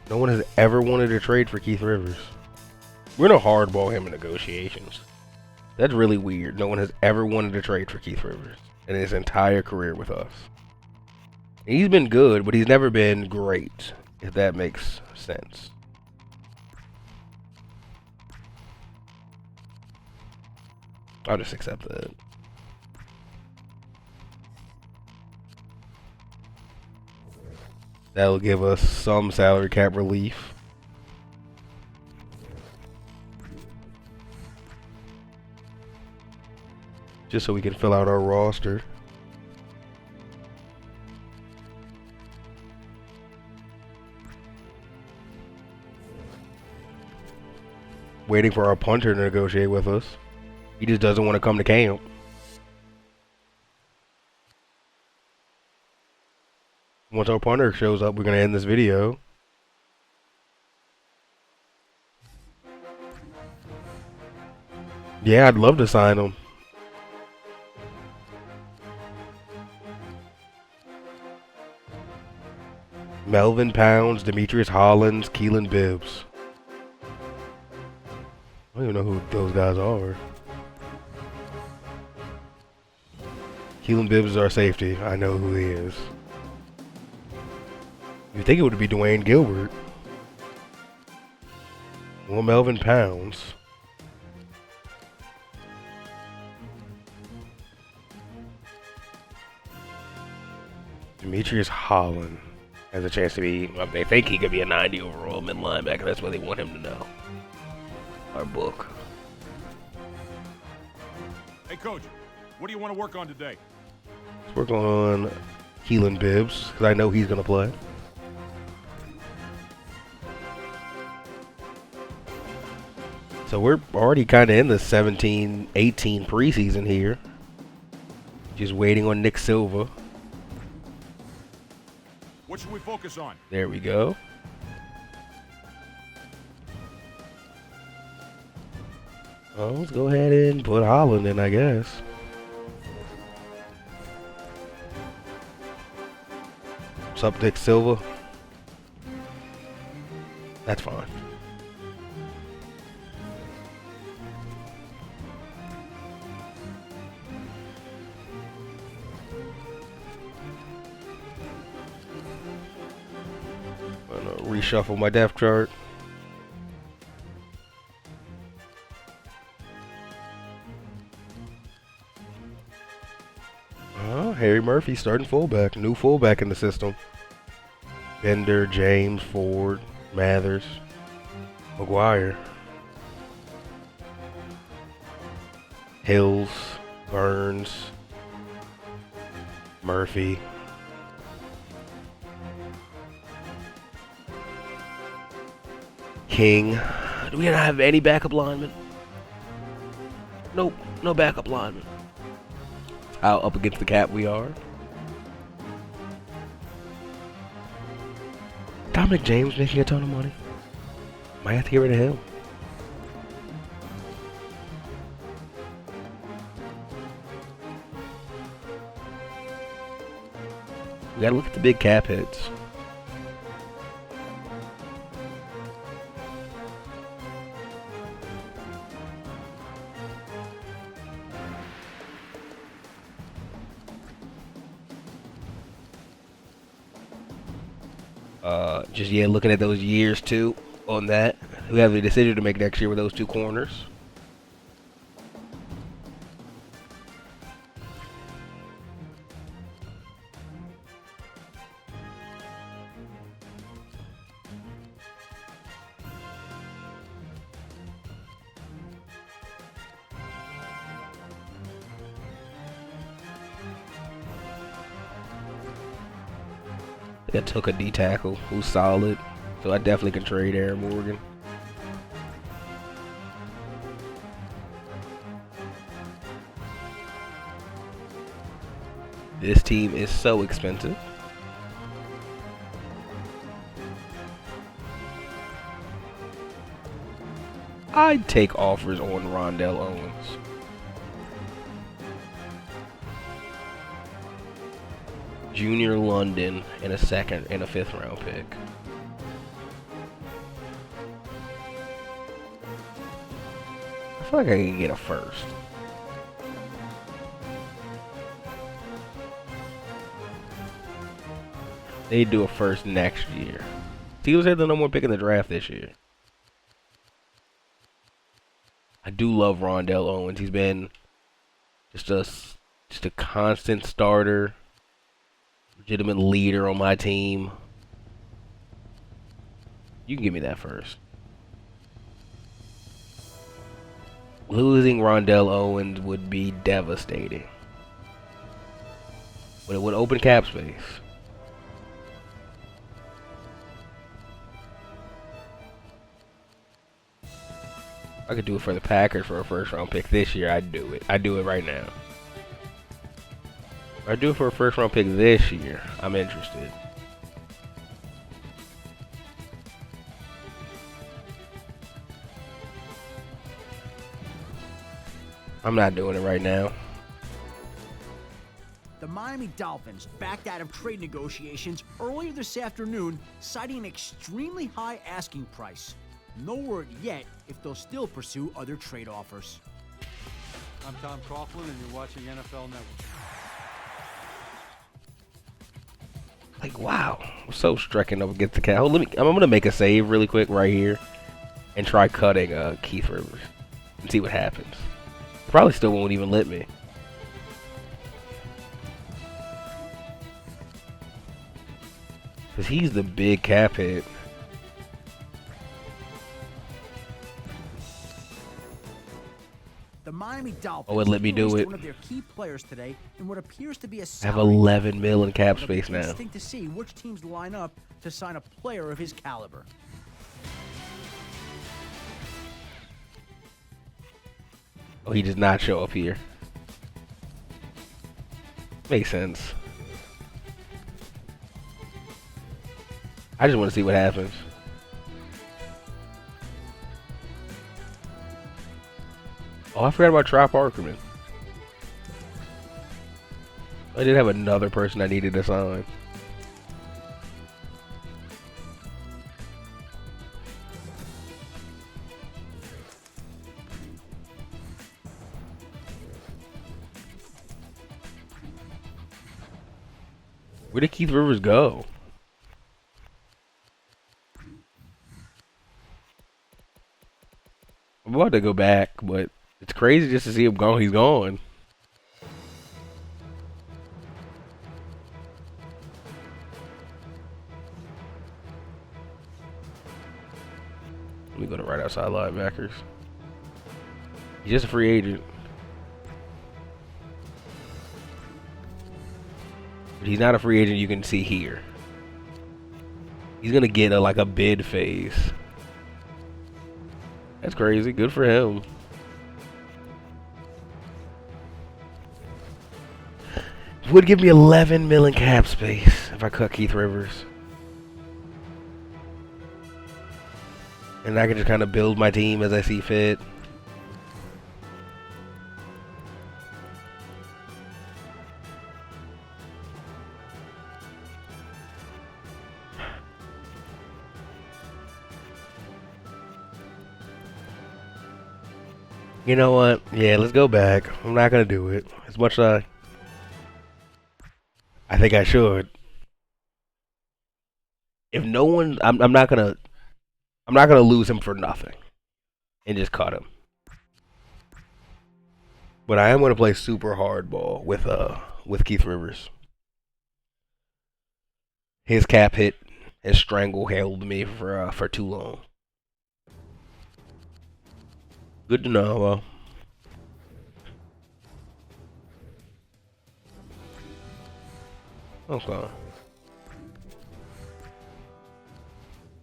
No one has ever wanted to trade for Keith Rivers. We're gonna hardball him in negotiations. That's really weird. No one has ever wanted to trade for Keith Rivers in his entire career with us. He's been good, but he's never been great, if that makes sense. I'll just accept that. That'll give us some salary cap relief. Just so we can fill out our roster. Waiting for our punter to negotiate with us. He just doesn't want to come to camp. Once our punter shows up, we're going to end this video. Yeah, I'd love to sign him. Melvin Pounds, Demetrius Hollins, Keelan Bibbs. I don't even know who those guys are. Keelan Bibbs is our safety. I know who he is. You think it would be Dwayne Gilbert? Well, Melvin Pounds. Demetrius Holland has a chance to be. Well, they think he could be a 90 overall mid linebacker. That's what they want him to know. Our book. Hey, Coach, what do you want to work on today? Let's work on Keelan Bibbs because I know he's gonna play. So we're already kind of in the 17-18 preseason here. Just waiting on Nick Silva. What should we focus on? There we go. Well, let's go ahead and put Holland in, I guess. What's up, Nick Silva? That's fine. I'm gonna reshuffle my depth chart. Harry Murphy starting fullback. New fullback in the system. Bender, James, Ford, Mathers, McGuire, Hills, Burns, Murphy. King. Do we not have any backup linemen? Nope, no backup linemen. How up against the cap we are. Dominic James making a ton of money. Might have to get rid of him. We gotta look at the big cap hits. Looking at those years too on that. We have a decision to make next year with those two corners. I took a D tackle who's solid, so I definitely can trade Aaron Morgan. This team is so expensive. I'd take offers on Rondell Owens. Junior London and a second and a 5th round pick. I feel like I can get a first. They do a first next year. Steelers had the number 1 pick in the draft this year. I do love Rondell Owens. He's been just a constant starter. Legitimate leader on my team. You can give me that first. Losing Rondell Owens would be devastating. But it would open cap space. I could do it for the Packers for a 1st round pick this year. I'd do it. I'd do it right now. If I do it for a 1st round pick this year, I'm interested. I'm not doing it right now. The Miami Dolphins backed out of trade negotiations earlier this afternoon, citing an extremely high asking price. No word yet if they'll still pursue other trade offers. I'm Tom Coughlin, and you're watching NFL Network. Like, wow. I'm so stricken up against the cat. I'm going to make a save really quick right here and try cutting Keith Rivers and see what happens. Probably still won't even let me. Because he's the big cap hit. The Miami Dolphins. Oh, it let me do it. One of their key players today in what appears to be a I have 11 mil in cap space now. Interesting to see which teams line up to sign a player of his caliber. Oh, he does not show up here. Makes sense. I just want to see what happens. Oh, I forgot about Troy Parkerman. I did have another person I needed to sign. Where did Keith Rivers go? I'm about to go back, but it's crazy just to see him gone. He's gone. Let me go to right outside linebackers. He's just a free agent. But he's not a free agent you can see here. He's going to get like a bid phase. That's crazy. Good for him. Would give me 11 million cap space if I cut Keith Rivers. And I can just kind of build my team as I see fit. You know what? Yeah, let's go back. I'm not gonna do it as much as I think I should. If no one, I'm not gonna lose him for nothing and just cut him. But I am gonna play super hardball with Keith Rivers. His cap hit has stranglehold me for too long. Good to know. Okay.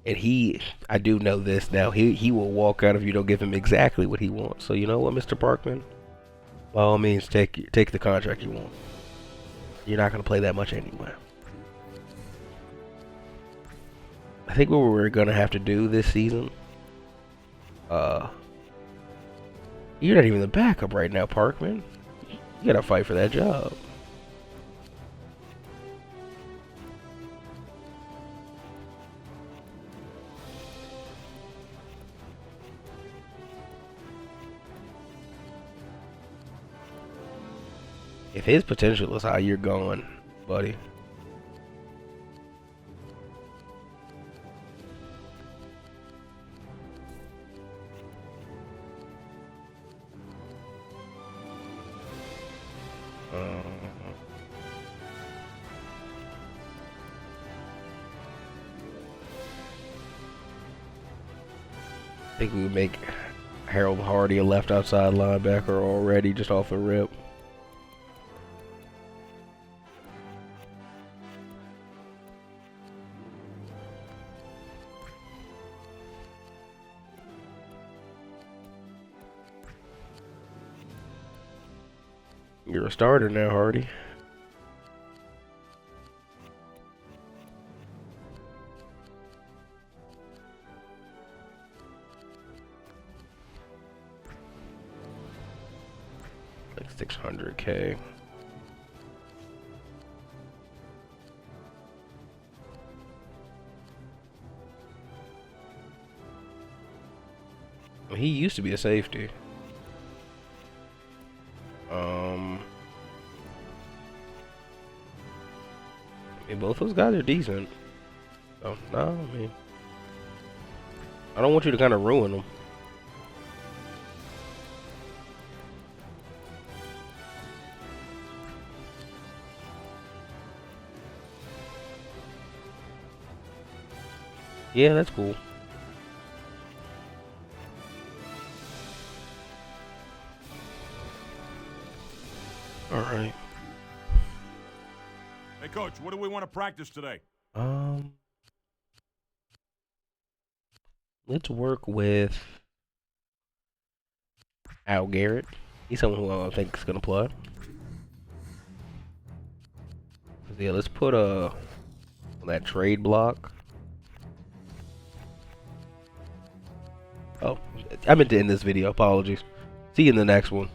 And I do know this now. He will walk out if you don't give him exactly what he wants. So you know what, Mr. Parkman? By all means, take the contract you want. You're not gonna play that much anyway. I think what we're gonna have to do this season. You're not even the backup right now, Parkman. You gotta fight for that job. If his potential is how you're going, buddy. I think we would make Harold Hardy a left outside linebacker already, just off the rip. You're a starter now, Hardy. Like 600K. He used to be a safety. I mean, both those guys are decent. So, no, I mean, I don't want you to kind of ruin them. Yeah, that's cool. All right. Hey, Coach, what do we want to practice today? Let's work with Al Garrett. He's someone who I think is gonna play. Yeah, let's put on that trade block. Oh, I meant to end this video. Apologies. See you in the next one.